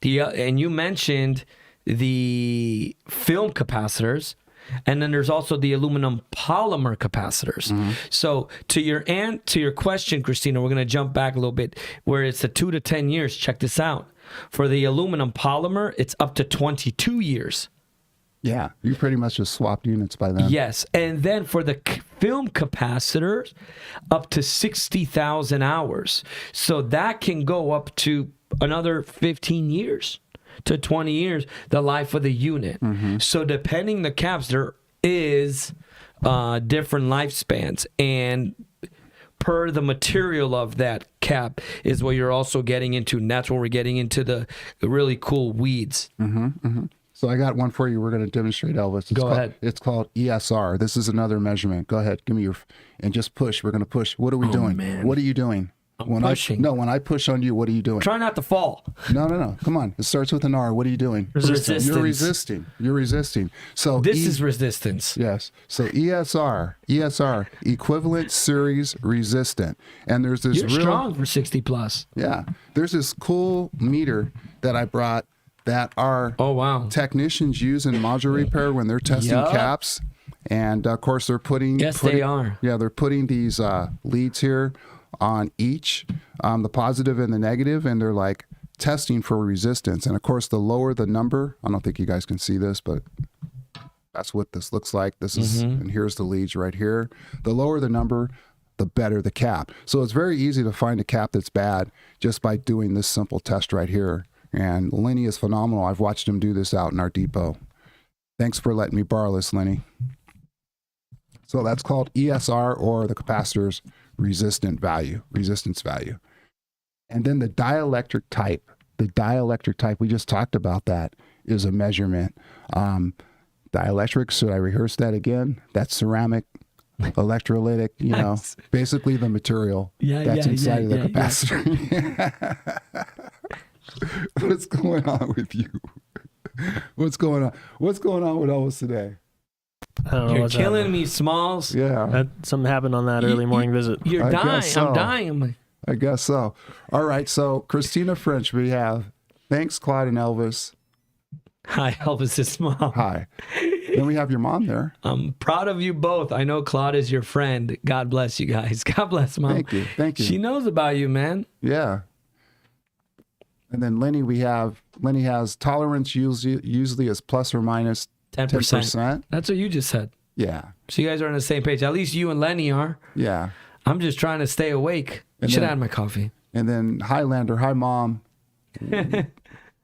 [SPEAKER 2] and you mentioned the film capacitors. And then there's also the aluminum polymer capacitors. So to your question, Christina, we're going to jump back a little bit where it's the 2 to 10 years. Check this out. For the aluminum polymer, it's up to 22 years.
[SPEAKER 1] Yeah, you pretty much just swapped units by then.
[SPEAKER 2] Yes, and then for the film capacitors, up to 60,000 hours. So that can go up to another 15 years. To 20 years, the life of the unit. So depending the caps, there is different lifespans, and per the material of that cap is what you're also getting into, and that's where we're getting into the really cool weeds.
[SPEAKER 1] So I got one for you. We're going to demonstrate, Elvis.
[SPEAKER 2] Go ahead.
[SPEAKER 1] It's called ESR. This is another measurement. Go ahead. Give me your, and just push. We're going to push. What are we doing?
[SPEAKER 2] Man.
[SPEAKER 1] What are you doing?
[SPEAKER 2] I'm pushing.
[SPEAKER 1] When I push on you, what are you doing?
[SPEAKER 2] Try not to fall.
[SPEAKER 1] No. Come on. It starts with an R. What are you doing?
[SPEAKER 2] Resistance.
[SPEAKER 1] You're resisting. So
[SPEAKER 2] this is resistance.
[SPEAKER 1] Yes. So ESR, equivalent series resistant. And there's this
[SPEAKER 2] You're strong for 60 plus.
[SPEAKER 1] Yeah. There's this cool meter that I brought that our technicians use in module repair when they're testing caps. And of course they're putting
[SPEAKER 2] they are.
[SPEAKER 1] Yeah, they're putting these leads here on each, the positive and the negative, and they're like testing for resistance. And of course, the lower the number, I don't think you guys can see this, but that's what this looks like. This is, and here's the leads right here. The lower the number, the better the cap. So it's very easy to find a cap that's bad just by doing this simple test right here. And Lenny is phenomenal. I've watched him do this out in our depot. Thanks for letting me borrow this, Lenny. So that's called ESR, or the capacitor's resistance value. And then the dielectric type. The dielectric type, we just talked about that, is a measurement. Dielectric, should I rehearse that again? That's ceramic, electrolytic, basically the material that's inside of the capacitor. What's going on with you? What's going on with Elvis today?
[SPEAKER 3] I don't know.
[SPEAKER 2] You're killing me, Smalls.
[SPEAKER 1] Yeah.
[SPEAKER 3] Something happened on that early morning visit.
[SPEAKER 2] You're dying. I'm dying.
[SPEAKER 1] I guess so. All right. So Christina French, we have. Thanks, Claude and Elvis.
[SPEAKER 2] Hi, Elvis's mom.
[SPEAKER 1] Hi. Then we have your mom there.
[SPEAKER 2] I'm proud of you both. I know Claude is your friend. God bless you guys. God bless, Mom.
[SPEAKER 1] Thank you.
[SPEAKER 2] She knows about you, man.
[SPEAKER 1] Yeah. And then Lenny, Lenny has tolerance usually is plus or minus 10%.
[SPEAKER 2] That's what you just said.
[SPEAKER 1] Yeah.
[SPEAKER 2] So you guys are on the same page. At least you and Lenny are.
[SPEAKER 1] Yeah.
[SPEAKER 2] I'm just trying to stay awake. Should have had my coffee.
[SPEAKER 1] And then Highlander, hi mom.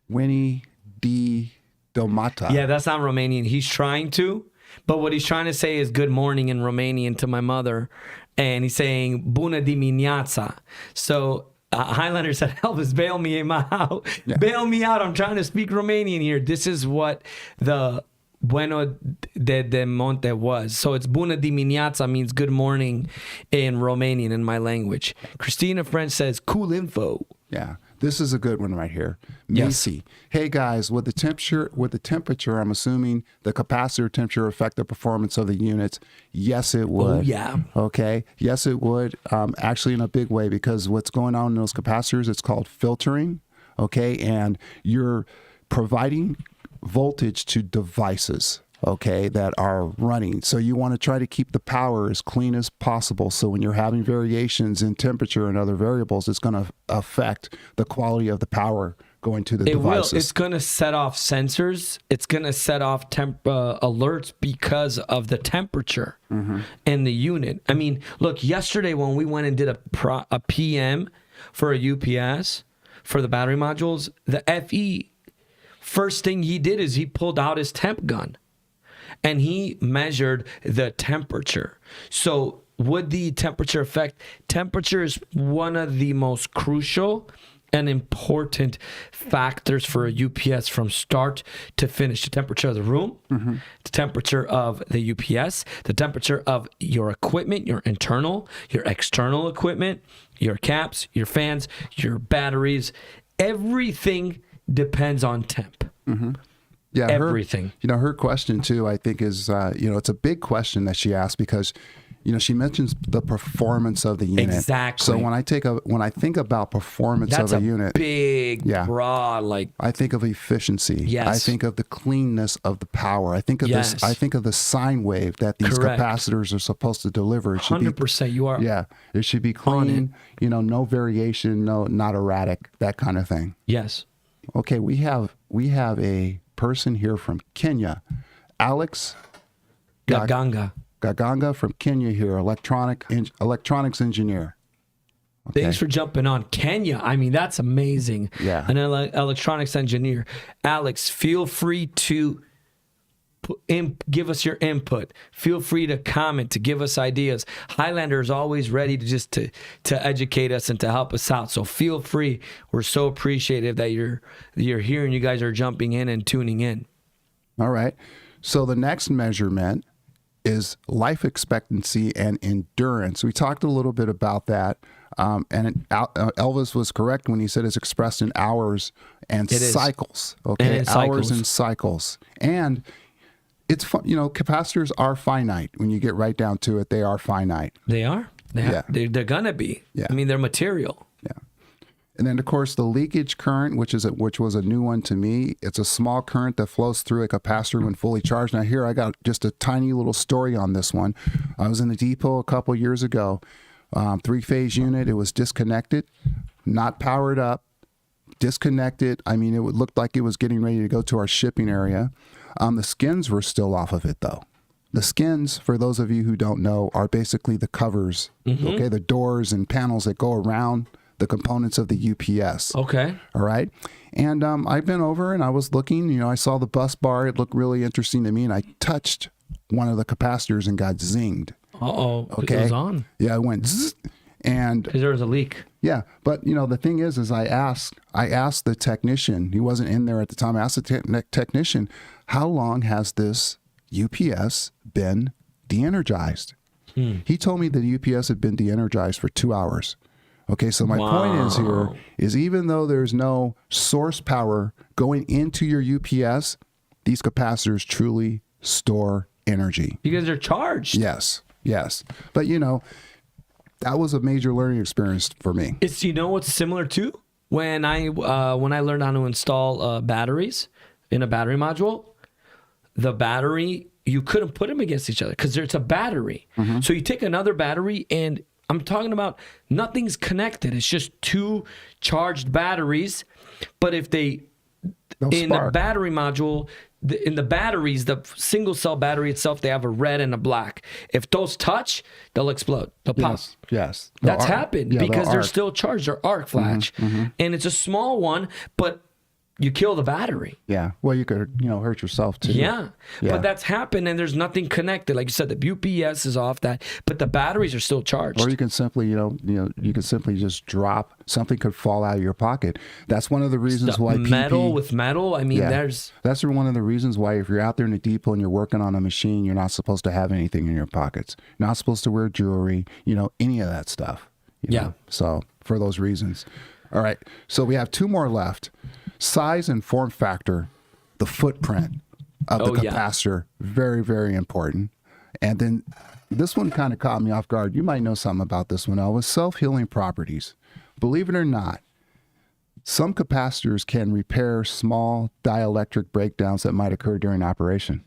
[SPEAKER 1] Winnie D. Domata.
[SPEAKER 2] Yeah, that's not Romanian. He's trying to, but what he's trying to say is good morning in Romanian to my mother. And he's saying bună dimineața. So Highlander said, Elvis, bail me out. Yeah. Bail me out. I'm trying to speak Romanian here. This is what the Bueno de Monte was. So it's bună dimineața means good morning in Romanian in my language. Christina French says cool info.
[SPEAKER 1] Yeah. This is a good one right here.
[SPEAKER 2] Yes.
[SPEAKER 1] Macy. Hey guys, would the temperature, I'm assuming the capacitor temperature affect the performance of the units? Yes, it would.
[SPEAKER 2] Oh, yeah.
[SPEAKER 1] Okay. Yes, it would. Actually, in a big way, because what's going on in those capacitors, it's called filtering. Okay. And you're providing voltage to devices, okay, that are running. So you want to try to keep the power as clean as possible. So when you're having variations in temperature and other variables, it's going to affect the quality of the power going to the devices.
[SPEAKER 2] Will. It's going to set off sensors. It's going to set off alerts because of the temperature in the unit. I mean, look, yesterday when we went and did a PM for a UPS for the battery modules, the FE, first thing he did is he pulled out his temp gun and he measured the temperature. So would the temperature affect? Temperature is one of the most crucial and important factors for a UPS from start to finish. The temperature of the room, the temperature of the UPS, the temperature of your equipment, your internal, your external equipment, your caps, your fans, your batteries, everything depends on temp.
[SPEAKER 1] Yeah,
[SPEAKER 2] everything.
[SPEAKER 1] Her question too, I think, is it's a big question that she asked because she mentions the performance of the unit.
[SPEAKER 2] Exactly.
[SPEAKER 1] So when I think about performance of a unit,
[SPEAKER 2] big, broad, like
[SPEAKER 1] I think of efficiency.
[SPEAKER 2] Yes.
[SPEAKER 1] I think of the cleanness of the power. I think of
[SPEAKER 2] Yes.
[SPEAKER 1] this. I think of the sine wave that these
[SPEAKER 2] Correct.
[SPEAKER 1] capacitors are supposed to deliver. It should
[SPEAKER 2] 100%. You are.
[SPEAKER 1] Yeah, it should be clean. No variation, not erratic, that kind of thing.
[SPEAKER 2] Yes.
[SPEAKER 1] Okay, we have a person here from Kenya, Alex Gaganga from Kenya here, electronics engineer. Okay.
[SPEAKER 2] Thanks for jumping on. Kenya, I mean, that's amazing.
[SPEAKER 1] Yeah.
[SPEAKER 2] An electronics engineer. Alex, feel free to give us your input. Feel free to comment, to give us ideas. Highlander is always ready to educate us and to help us out. So feel free. We're so appreciative that you're here and you guys are jumping in and tuning in.
[SPEAKER 1] All right. So the next measurement is life expectancy and endurance. We talked a little bit about that. Elvis was correct when he said it's expressed in hours and cycles. Okay,
[SPEAKER 2] and
[SPEAKER 1] hours and cycles. And it's fun. Capacitors are finite. When you get right down to it, they are finite.
[SPEAKER 2] They are. They're gonna be.
[SPEAKER 1] Yeah.
[SPEAKER 2] I mean, they're material.
[SPEAKER 1] Yeah. And then, of course, the leakage current, which was a new one to me. It's a small current that flows through a capacitor when fully charged. Now, here I got just a tiny little story on this one. I was in the depot a couple years ago. 3-phase unit. It was disconnected, not powered up, disconnected. I mean, it looked like it was getting ready to go to our shipping area. The skins were still off of it, though. The skins, for those of you who don't know, are basically the covers, okay, the doors and panels that go around the components of the UPS.
[SPEAKER 2] Okay.
[SPEAKER 1] All right. And I've been over and I was looking, I saw the bus bar. It looked really interesting to me. And I touched one of the capacitors and got zinged.
[SPEAKER 2] Uh-oh.
[SPEAKER 1] Okay.
[SPEAKER 2] It goes on.
[SPEAKER 1] Yeah, it went zzz, and
[SPEAKER 2] Because there was a leak.
[SPEAKER 1] yeah. But, the thing is I asked the technician, he wasn't in there at the time. I asked the technician, how long has this UPS been de-energized? He told me the UPS had been de-energized for 2 hours. Okay, so my point is here is even though there's no source power going into your UPS, these capacitors truly store energy.
[SPEAKER 2] Because they're charged.
[SPEAKER 1] Yes. But, that was a major learning experience for me.
[SPEAKER 2] It's what's similar to when I learned how to install batteries in a battery module. The battery, you couldn't put them against each other because it's a battery. So you take another battery and I'm talking about nothing's connected. It's just two charged batteries. But if the battery module, in the batteries, the single cell battery itself, they have a red and a black. If those touch, they'll explode. They'll pop.
[SPEAKER 1] Yes.
[SPEAKER 2] That's happened because they're still charged. They're arc flash. And it's a small one, but you kill the battery.
[SPEAKER 1] Yeah. Well, you could, hurt yourself too.
[SPEAKER 2] Yeah. But that's happened and there's nothing connected. Like you said, the UPS is off that, but the batteries are still charged.
[SPEAKER 1] Or you can simply, you can simply just drop. Something could fall out of your pocket. That's one of the reasons why
[SPEAKER 2] metal with metal. I mean, that's
[SPEAKER 1] one of the reasons why if you're out there in the depot and you're working on a machine, you're not supposed to have anything in your pockets. You're not supposed to wear jewelry, any of that stuff. You know? So for those reasons. All right. So we have two more left. Size and form factor, the footprint of the capacitor, very, very important. And then this one kind of caught me off guard. You might know something about this one, Elvis. Self-healing properties. Believe it or not, some capacitors can repair small dielectric breakdowns that might occur during operation.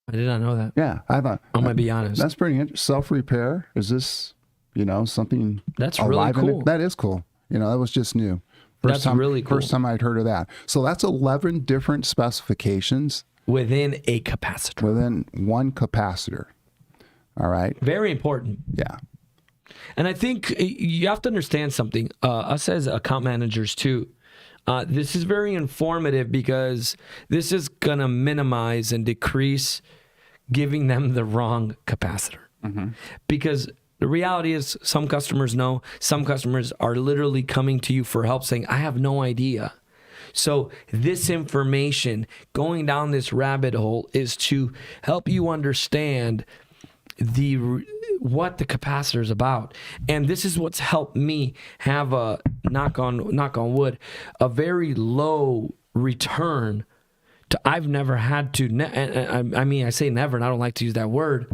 [SPEAKER 2] I did not know that.
[SPEAKER 1] Yeah, I thought.
[SPEAKER 2] I'm gonna be honest.
[SPEAKER 1] That's pretty interesting. Self-repair. Is this, something?
[SPEAKER 2] That's really cool.
[SPEAKER 1] That is cool. That was just new.
[SPEAKER 2] That's really cool.
[SPEAKER 1] First time I'd heard of that. So that's 11 different specifications
[SPEAKER 2] within a capacitor.
[SPEAKER 1] Within one capacitor. All right.
[SPEAKER 2] Very important.
[SPEAKER 1] Yeah.
[SPEAKER 2] And I think you have to understand something. Us as account managers too. This is very informative because this is gonna minimize and decrease giving them the wrong capacitor. Because the reality is, some customers know, some customers are literally coming to you for help saying, I have no idea. So this information, going down this rabbit hole, is to help you understand what the capacitor is about. And this is what's helped me have a, knock on wood, a very low return. I've never had to, I mean, I say never, and I don't like to use that word,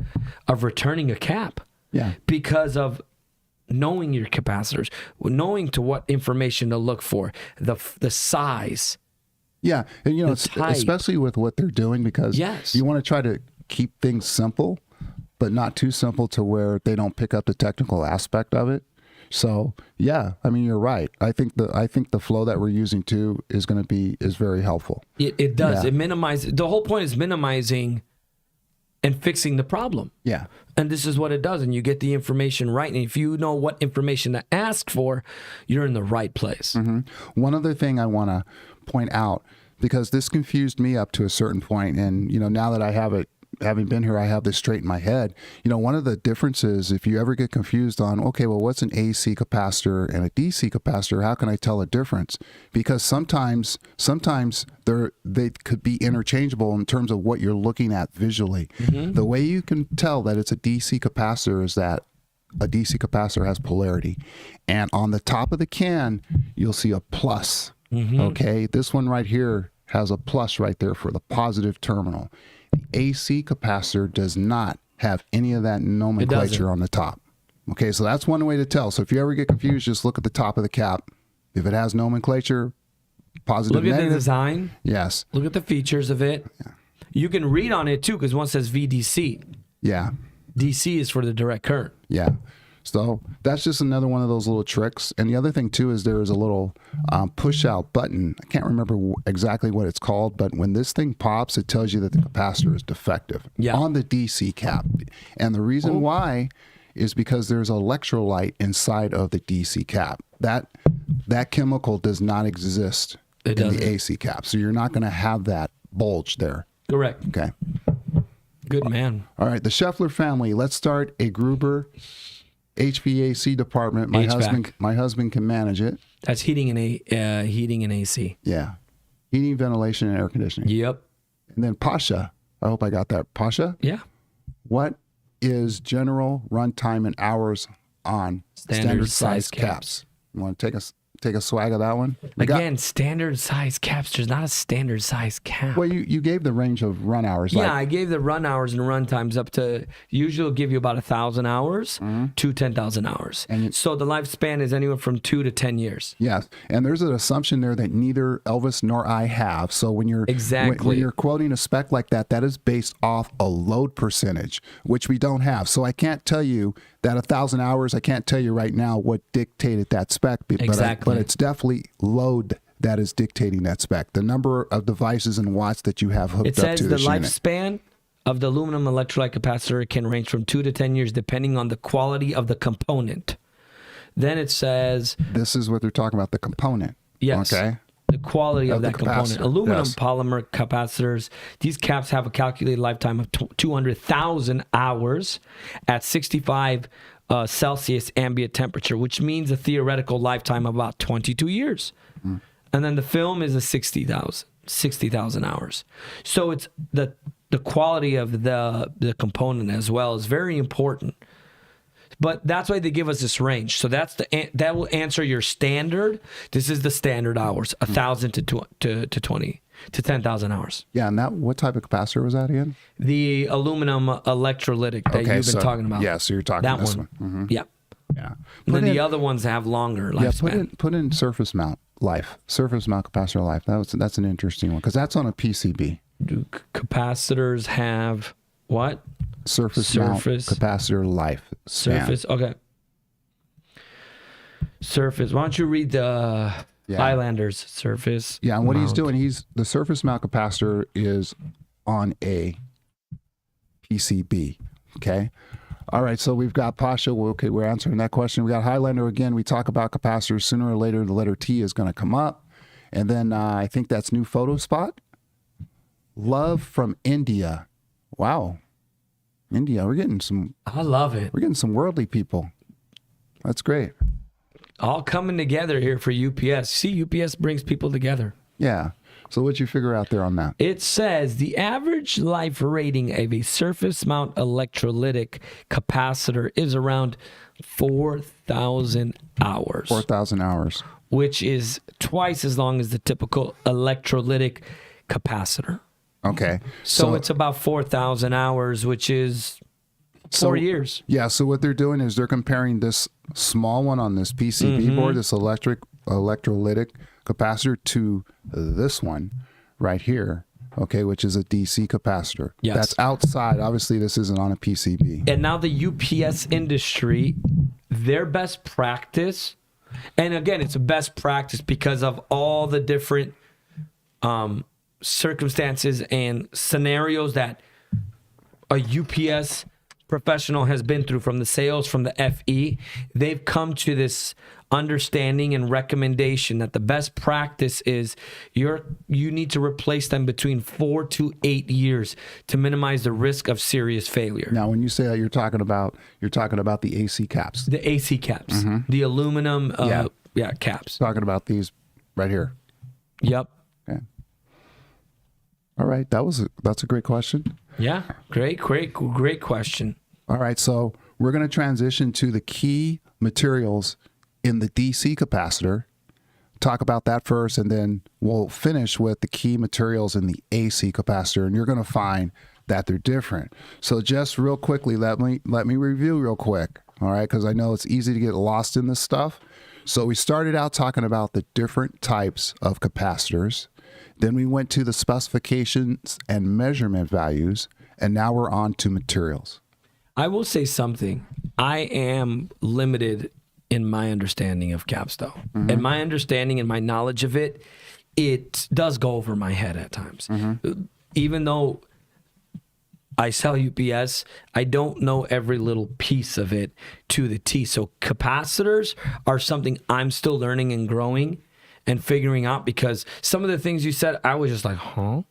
[SPEAKER 2] of returning a cap.
[SPEAKER 1] Yeah.
[SPEAKER 2] Because of knowing your capacitors, knowing to what information to look for, the size.
[SPEAKER 1] Yeah, and especially with what they're doing, because you want to try to keep things simple, but not too simple to where they don't pick up the technical aspect of it. So yeah, I mean, you're right. I think the flow that we're using too is very helpful.
[SPEAKER 2] It does. Yeah. It minimizes. The whole point is minimizing and fixing the problem.
[SPEAKER 1] Yeah.
[SPEAKER 2] And this is what it does. And you get the information right. And if you know what information to ask for, you're in the right place.
[SPEAKER 1] One other thing I want to point out, because this confused me up to a certain point, and now that I have it, having been here, I have this straight in my head. One of the differences, if you ever get confused on, okay, well, what's an AC capacitor and a DC capacitor? How can I tell a difference? Because sometimes they could be interchangeable in terms of what you're looking at visually. The way you can tell that it's a DC capacitor is that a DC capacitor has polarity. And on the top of the can, you'll see a plus. Okay, this one right here has a plus right there for the positive terminal. The AC capacitor does not have any of that nomenclature on the top. Okay, so that's one way to tell. So if you ever get confused, just look at the top of the cap. If it has nomenclature, positive,
[SPEAKER 2] look at
[SPEAKER 1] negative,
[SPEAKER 2] the design.
[SPEAKER 1] Yes.
[SPEAKER 2] Look at the features of it. Yeah. You can read on it too, because one says VDC.
[SPEAKER 1] Yeah.
[SPEAKER 2] DC is for the direct current.
[SPEAKER 1] Yeah. So that's just another one of those little tricks. And the other thing too is there is a little push out button. I can't remember exactly what it's called, but when this thing pops, it tells you that the capacitor is defective on the DC cap. And the reason why is because there's electrolyte inside of the DC cap. That chemical does not exist in the AC cap. So you're not going to have that bulge there.
[SPEAKER 2] Correct.
[SPEAKER 1] Okay.
[SPEAKER 2] Good man.
[SPEAKER 1] All right. The Scheffler family. Let's start a Gruber HVAC department. My husband can manage it.
[SPEAKER 2] That's heating and AC.
[SPEAKER 1] Yeah. Heating, ventilation, and air conditioning.
[SPEAKER 2] Yep.
[SPEAKER 1] And then Pasha. I hope I got that. Pasha?
[SPEAKER 2] Yeah.
[SPEAKER 1] What is general runtime and hours on standard size caps? You want to take a swag of that one?
[SPEAKER 2] Standard size caps. There's not a standard size cap.
[SPEAKER 1] Well, you gave the range of run hours.
[SPEAKER 2] Yeah, I gave the run hours and run times up to, usually it'll give you about 1,000 hours to 10,000 hours. And so the lifespan is anywhere from 2 to 10 years.
[SPEAKER 1] Yes, and there's an assumption there that neither Elvis nor I have. So when you're when you're quoting a spec like that, that is based off a load percentage, which we don't have. So I can't tell you that 1,000 hours. I can't tell you right now what dictated that spec, but it's definitely load that is dictating that spec. The number of devices and watts that you have hooked up to this unit.
[SPEAKER 2] It says the lifespan of the aluminum electrolyte capacitor can range from 2 to 10 years depending on the quality of the component. Then it says...
[SPEAKER 1] This is what they're talking about, the component.
[SPEAKER 2] Yes. Okay. The quality of that component. Aluminum polymer capacitors, these caps have a calculated lifetime of 200,000 hours at 65 Celsius ambient temperature, which means a theoretical lifetime of about 22 years. And then the film is a 60,000 hours. So it's the quality of the component as well is very important. But that's why they give us this range. So that will answer your standard. This is the standard hours, 1,000 to 10,000 hours.
[SPEAKER 1] Yeah, and what type of capacitor was that again?
[SPEAKER 2] The aluminum electrolytic that you've been talking about.
[SPEAKER 1] Yeah, so you're talking
[SPEAKER 2] that
[SPEAKER 1] this
[SPEAKER 2] one.
[SPEAKER 1] Mm-hmm.
[SPEAKER 2] Yeah.
[SPEAKER 1] Yeah.
[SPEAKER 2] And then the other ones have longer lifespan.
[SPEAKER 1] Put in surface mount capacitor life. That's an interesting one because that's on a PCB.
[SPEAKER 2] Do capacitors have what?
[SPEAKER 1] Surface mount capacitor life.
[SPEAKER 2] Surface. Okay. Surface. Why don't you read the Highlander's surface?
[SPEAKER 1] Yeah, and what
[SPEAKER 2] mount.
[SPEAKER 1] he's doing, the surface mount capacitor is on a PCB. Okay. All right, so we've got Pasha. Okay, we're answering that question. We got Highlander again. We talk about capacitors. Sooner or later, the letter T is going to come up. And then I think that's new photo spot. Love from India. Wow. India, we're getting some.
[SPEAKER 2] I love it.
[SPEAKER 1] We're getting some worldly people. That's great.
[SPEAKER 2] All coming together here for UPS. See, UPS brings people together.
[SPEAKER 1] Yeah. So what'd you figure out there on that?
[SPEAKER 2] It says the average life rating of a surface mount electrolytic capacitor is around 4,000 hours.
[SPEAKER 1] 4,000 hours.
[SPEAKER 2] Which is twice as long as the typical electrolytic capacitor.
[SPEAKER 1] Okay.
[SPEAKER 2] So it's about 4,000 hours, which is 4 years.
[SPEAKER 1] Yeah. So what they're doing is they're comparing this small one on this PCB board, this electrolytic capacitor, to this one right here, okay, which is a DC capacitor.
[SPEAKER 2] Yes.
[SPEAKER 1] That's outside. Obviously, this isn't on a PCB.
[SPEAKER 2] And now the UPS industry, their best practice, and again, it's a best practice because of all the different circumstances and scenarios that a UPS professional has been through, from the sales, from the FE. They've come to this understanding and recommendation that the best practice is you need to replace them between 4 to 8 years to minimize the risk of serious failure.
[SPEAKER 1] Now, when you say that, you're talking about the AC caps.
[SPEAKER 2] The AC caps, the aluminum caps.
[SPEAKER 1] Talking about these right here.
[SPEAKER 2] Yep.
[SPEAKER 1] Okay. All right, that's a great question.
[SPEAKER 2] Yeah, great question.
[SPEAKER 1] All right, so we're going to transition to the key materials in the DC capacitor. Talk about that first, and then we'll finish with the key materials in the AC capacitor, and you're going to find that they're different. So just real quickly, let me review real quick, all right, because I know it's easy to get lost in this stuff. So we started out talking about the different types of capacitors. Then we went to the specifications and measurement values, and now we're on to materials.
[SPEAKER 2] I will say something. I am limited in my understanding of caps, though. And my understanding and my knowledge of it does go over my head at times. Even though I sell UPS, I don't know every little piece of it to the T. So capacitors are something I'm still learning and growing and figuring out, because some of the things you said, I was just like, huh?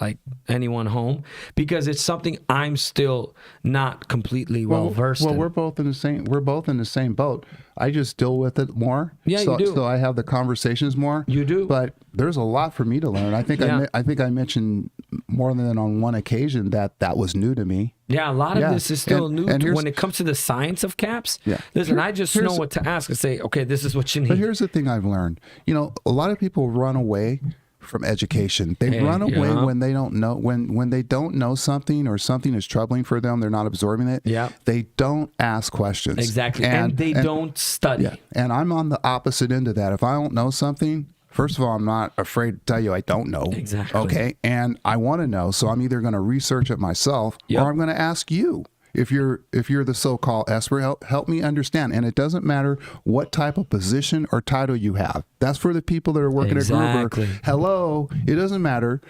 [SPEAKER 2] Like anyone home? Because it's something I'm still not completely well versed in.
[SPEAKER 1] Well, we're both in the same boat. I just deal with it more.
[SPEAKER 2] Yeah, you do.
[SPEAKER 1] So I have the conversations more.
[SPEAKER 2] You do.
[SPEAKER 1] But there's a lot for me to learn. I think I mentioned more than on one occasion that was new to me.
[SPEAKER 2] Yeah, a lot of this is still new when it comes to the science of caps.
[SPEAKER 1] Yeah.
[SPEAKER 2] Listen, I just know what to ask and say, okay, this is what you need.
[SPEAKER 1] But here's the thing I've learned. A lot of people run away from education. They run away when they don't know, when they don't know something, or something is troubling for them, they're not absorbing it.
[SPEAKER 2] Yeah.
[SPEAKER 1] They don't ask questions.
[SPEAKER 2] Exactly. And they don't study.
[SPEAKER 1] Yeah. And I'm on the opposite end of that. If I don't know something, first of all, I'm not afraid to tell you I don't know.
[SPEAKER 2] Exactly.
[SPEAKER 1] Okay. And I want to know. So I'm either going to research it myself, or I'm going to ask you. If you're the so-called expert, help me understand. And it doesn't matter what type of position or title you have. That's for the people that are working at Gruber. Hello. It doesn't matter,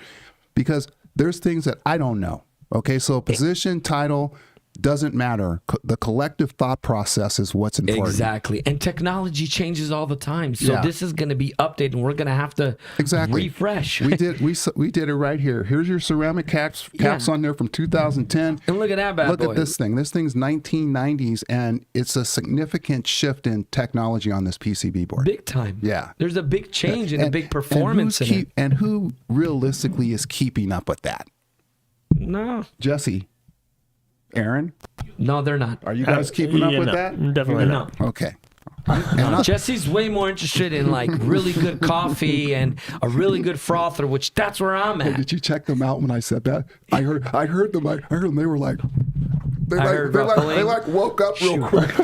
[SPEAKER 1] because there's things that I don't know. Okay. So position, title doesn't matter. The collective thought process is what's important.
[SPEAKER 2] Exactly. And technology changes all the time. So this is going to be updated, and we're going to have to refresh.
[SPEAKER 1] We did it right here. Here's your ceramic caps on there from 2010.
[SPEAKER 2] And look at that bad boy.
[SPEAKER 1] Look at this thing. This thing's 1990s, and it's a significant shift in technology on this PCB board.
[SPEAKER 2] Big time.
[SPEAKER 1] Yeah.
[SPEAKER 2] There's a big change and a big performance in it.
[SPEAKER 1] And who realistically is keeping up with that?
[SPEAKER 2] No.
[SPEAKER 1] Jesse. Aaron?
[SPEAKER 2] No, they're not.
[SPEAKER 1] Are you guys keeping up with
[SPEAKER 3] no,
[SPEAKER 1] that?
[SPEAKER 3] Definitely
[SPEAKER 2] No.
[SPEAKER 3] not.
[SPEAKER 1] Okay.
[SPEAKER 2] No, Jesse's way more interested in like really good coffee and a really good frother, which that's where I'm
[SPEAKER 1] Hey,
[SPEAKER 2] at.
[SPEAKER 1] did you check them out when I said that? I heard them. They were like, they woke up real quick.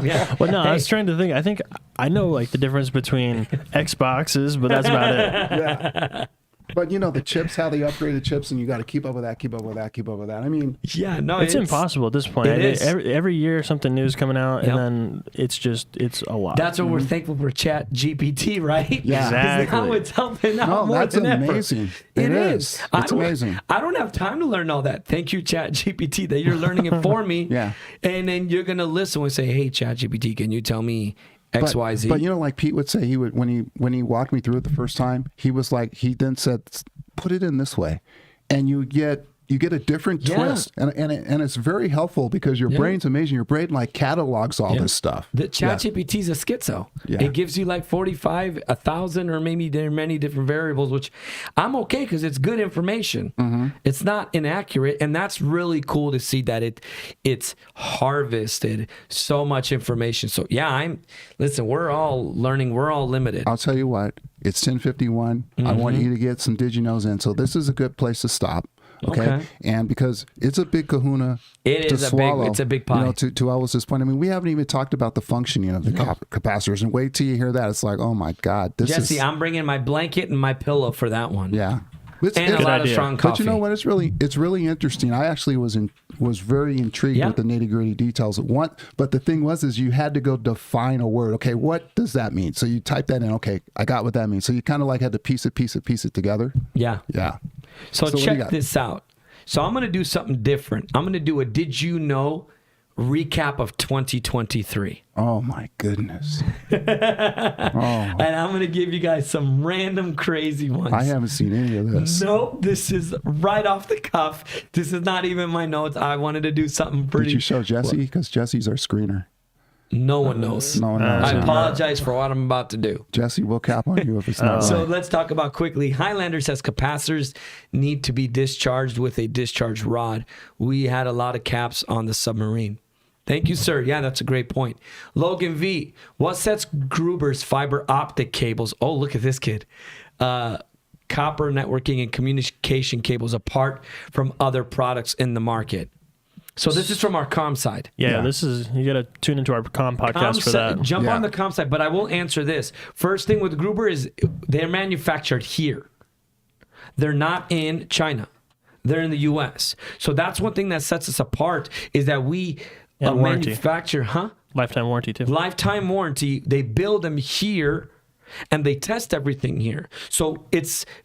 [SPEAKER 2] Yeah.
[SPEAKER 3] Well, no, I was trying to think. I think I know like the difference between Xboxes, but that's about it.
[SPEAKER 1] Yeah. But you know the chips, how they upgrade the chips, and you got to keep up with that. I mean,
[SPEAKER 2] Yeah, no,
[SPEAKER 3] It's impossible at this point.
[SPEAKER 2] It is.
[SPEAKER 3] Every year something new is coming out,
[SPEAKER 2] Yep.
[SPEAKER 3] and then it's a lot.
[SPEAKER 2] That's what we're thankful for ChatGPT, right?
[SPEAKER 1] Yeah.
[SPEAKER 2] 'Cause
[SPEAKER 3] Exactly.
[SPEAKER 2] now it's helping out
[SPEAKER 1] no,
[SPEAKER 2] more
[SPEAKER 1] that's
[SPEAKER 2] than
[SPEAKER 1] amazing.
[SPEAKER 2] ever.
[SPEAKER 1] It is. It's amazing.
[SPEAKER 2] I don't have time to learn all that. Thank you, ChatGPT, that you're learning it for me.
[SPEAKER 1] Yeah.
[SPEAKER 2] And then you're gonna listen and say, "Hey, ChatGPT, can you tell me X, Y, Z?"
[SPEAKER 1] But you know, like Pete would say, he would when he walked me through it the first time, he then said, "Put it in this way," and you get a different
[SPEAKER 2] Yeah.
[SPEAKER 1] twist, and it's very helpful because your brain's amazing. Your brain like catalogs all this stuff.
[SPEAKER 2] The ChatGPT is a schizo.
[SPEAKER 1] Yeah.
[SPEAKER 2] It gives you like 45, 1,000, or maybe there are many different variables, which I'm okay because it's good information.
[SPEAKER 1] Mm-hmm.
[SPEAKER 2] It's not inaccurate, and that's really cool to see that it's harvested so much information. So yeah, listen, we're all learning. We're all limited.
[SPEAKER 1] I'll tell you what, it's 10:51. I want you to get some Did You Knows in, so this is a good place to stop. Okay. And because it's a big kahuna
[SPEAKER 2] It
[SPEAKER 1] to
[SPEAKER 2] is
[SPEAKER 1] swallow.
[SPEAKER 2] it's a big pie.
[SPEAKER 1] You know, to Elvis's point, I mean, we haven't even talked about the functioning of the capacitors. And wait till you hear that. It's like, oh my God, this
[SPEAKER 2] Jesse,
[SPEAKER 1] is.
[SPEAKER 2] I'm bringing my blanket and my pillow for that one.
[SPEAKER 1] Yeah.
[SPEAKER 2] And a lot of strong coffee.
[SPEAKER 1] But you know what? It's really interesting. I actually was very intrigued with the nitty gritty details. But the thing is you had to go define a word. Okay, what does that mean? So you type that in. Okay, I got what that means. So you kind of like had to piece it together.
[SPEAKER 2] Yeah.
[SPEAKER 1] Yeah.
[SPEAKER 2] So
[SPEAKER 1] what do you
[SPEAKER 2] check
[SPEAKER 1] got?
[SPEAKER 2] this out. So I'm going to do something different. I'm going to do a Did You Know recap of 2023.
[SPEAKER 1] Oh my goodness.
[SPEAKER 2] And I'm going to give you guys some random crazy ones.
[SPEAKER 1] I haven't seen any of this.
[SPEAKER 2] Nope, this is right off the cuff. This is not even my notes. I wanted to do something pretty.
[SPEAKER 1] Did you show Jesse? Because Jesse's our screener.
[SPEAKER 2] No one knows.
[SPEAKER 1] No one knows.
[SPEAKER 2] I apologize for what I'm about to do.
[SPEAKER 1] Jesse, we'll cap on you if it's not
[SPEAKER 2] So
[SPEAKER 1] right.
[SPEAKER 2] let's talk about quickly. Highlander says capacitors need to be discharged with a discharge rod. We had a lot of caps on the submarine. Thank you, sir. Yeah, that's a great point. Logan V, what sets Gruber's fiber optic cables? Oh, look at this kid. Copper networking and communication cables apart from other products in the market. So this is from our comm side.
[SPEAKER 3] Yeah, this is, you got to tune into our comm podcast for that.
[SPEAKER 2] Jump on the comm side, but I will answer this. First thing with Gruber is they're manufactured here. They're not in China. They're in the U.S. So that's one thing that sets us apart is that we manufacture,
[SPEAKER 3] Lifetime warranty too.
[SPEAKER 2] Lifetime warranty. They build them here and they test everything here. So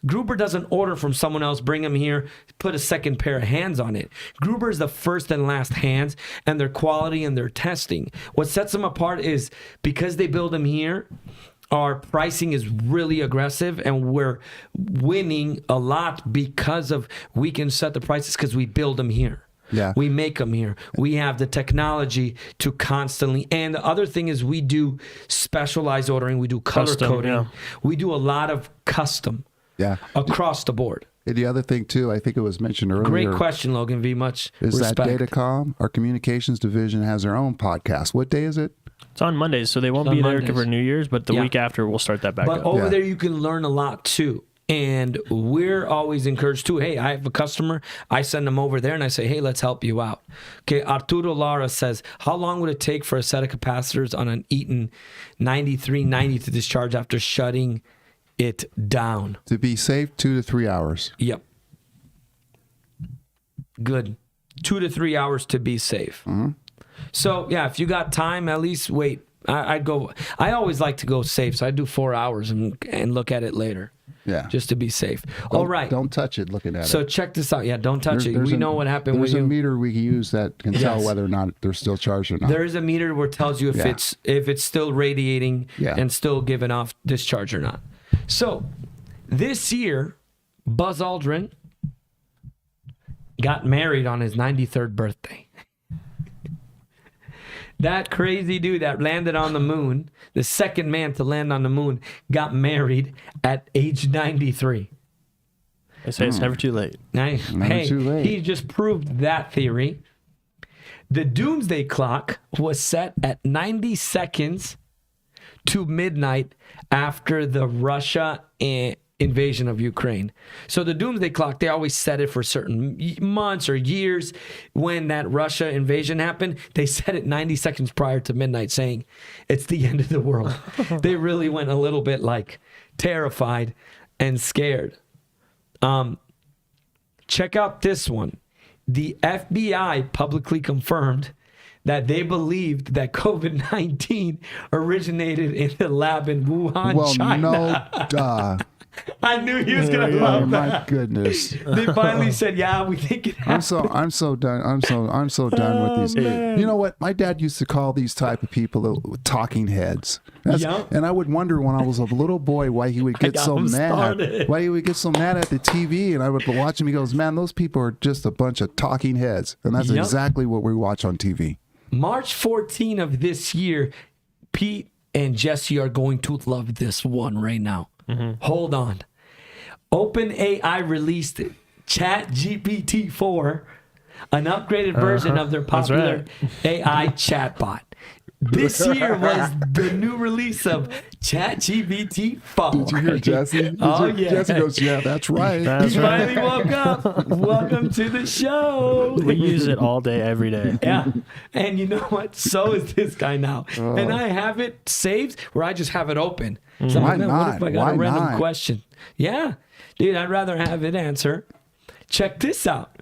[SPEAKER 2] Gruber doesn't order from someone else, bring them here, put a second pair of hands on it. Gruber is the first and last hands, and their quality and their testing. What sets them apart is because they build them here, our pricing is really aggressive, and we're winning a lot because of we can set the prices because we build them here.
[SPEAKER 1] Yeah.
[SPEAKER 2] We make them here. We have the technology to constantly. And the other thing is we do specialized ordering. We do color coding.
[SPEAKER 3] Yeah.
[SPEAKER 2] We do a lot of custom across the board.
[SPEAKER 1] And the other thing, too, I think it was mentioned earlier.
[SPEAKER 2] Great question, Logan V. Much
[SPEAKER 1] is
[SPEAKER 2] respect.
[SPEAKER 1] that Datacom, our communications division, has their own podcast. What day is it?
[SPEAKER 3] It's on Mondays, so they won't be there for New Year's, but the week after we'll start that back up.
[SPEAKER 2] But over there you can learn a lot, too. And we're always encouraged too. Hey, I have a customer. I send them over there and I say, hey, let's help you out. Okay, Arturo Lara says, how long would it take for a set of capacitors on an Eaton 9390 to discharge after shutting it down?
[SPEAKER 1] To be safe, 2 to 3 hours.
[SPEAKER 2] Yep. Good. 2 to 3 hours to be safe.
[SPEAKER 1] Mm-hmm.
[SPEAKER 2] So, yeah, if you got time, at least wait. I always like to go safe, so I do 4 hours and look at it later.
[SPEAKER 1] Yeah.
[SPEAKER 2] Just to be safe. All right.
[SPEAKER 1] Don't touch it looking at it.
[SPEAKER 2] So check this out. Yeah, don't touch it. We know what happened with you.
[SPEAKER 1] There's a meter we can use that can tell whether or not they're still charged or not.
[SPEAKER 2] There is a meter where it tells you if it's still radiating and still giving off discharge or not. So this year, Buzz Aldrin got married on his 93rd birthday. That crazy dude that landed on the moon, the second man to land on the moon, got married at age 93.
[SPEAKER 3] They say it's never too late.
[SPEAKER 2] Nice.
[SPEAKER 1] Never too late.
[SPEAKER 2] He just proved that theory. The doomsday clock was set at 90 seconds to midnight after the Russia invasion of Ukraine. So the doomsday clock, they always set it for certain months or years. When that Russia invasion happened, they set it 90 seconds prior to midnight, saying it's the end of the world. They really went a little bit like terrified and scared. Check out this one. The FBI publicly confirmed that they believed that COVID-19 originated in the lab in Wuhan, China.
[SPEAKER 1] No, duh.
[SPEAKER 2] I knew he was gonna love that.
[SPEAKER 1] My goodness.
[SPEAKER 2] They finally said, "Yeah, we think it happened."
[SPEAKER 1] I'm so done. I'm so done with these.
[SPEAKER 3] Man.
[SPEAKER 1] You know what? My dad used to call these type of people talking heads.
[SPEAKER 2] Yep.
[SPEAKER 1] And I would wonder when I was a little boy why he would get so mad. Why he would get so mad at the TV, and I would watch him. He goes, "Man, those people are just a bunch of talking heads," and that's exactly what we watch on TV.
[SPEAKER 2] March 14 of this year, Pete and Jesse are going to love this one right now. Hold on. OpenAI released ChatGPT 4, an upgraded version of their popular AI chatbot. This year was the new release of ChatGPT 4.
[SPEAKER 1] Did you hear Jesse?
[SPEAKER 2] Yeah.
[SPEAKER 1] Jesse goes, "Yeah, that's right."
[SPEAKER 2] He finally woke up. Welcome to the show.
[SPEAKER 3] We use it all day, every day.
[SPEAKER 2] Yeah. And you know what? So is this guy now. And I have it saved where I just have it open. So
[SPEAKER 1] Why
[SPEAKER 2] I'm like,
[SPEAKER 1] not?
[SPEAKER 2] what if I got
[SPEAKER 1] Why
[SPEAKER 2] a random
[SPEAKER 1] not?
[SPEAKER 2] question? Yeah. Dude, I'd rather have it answer. Check this out.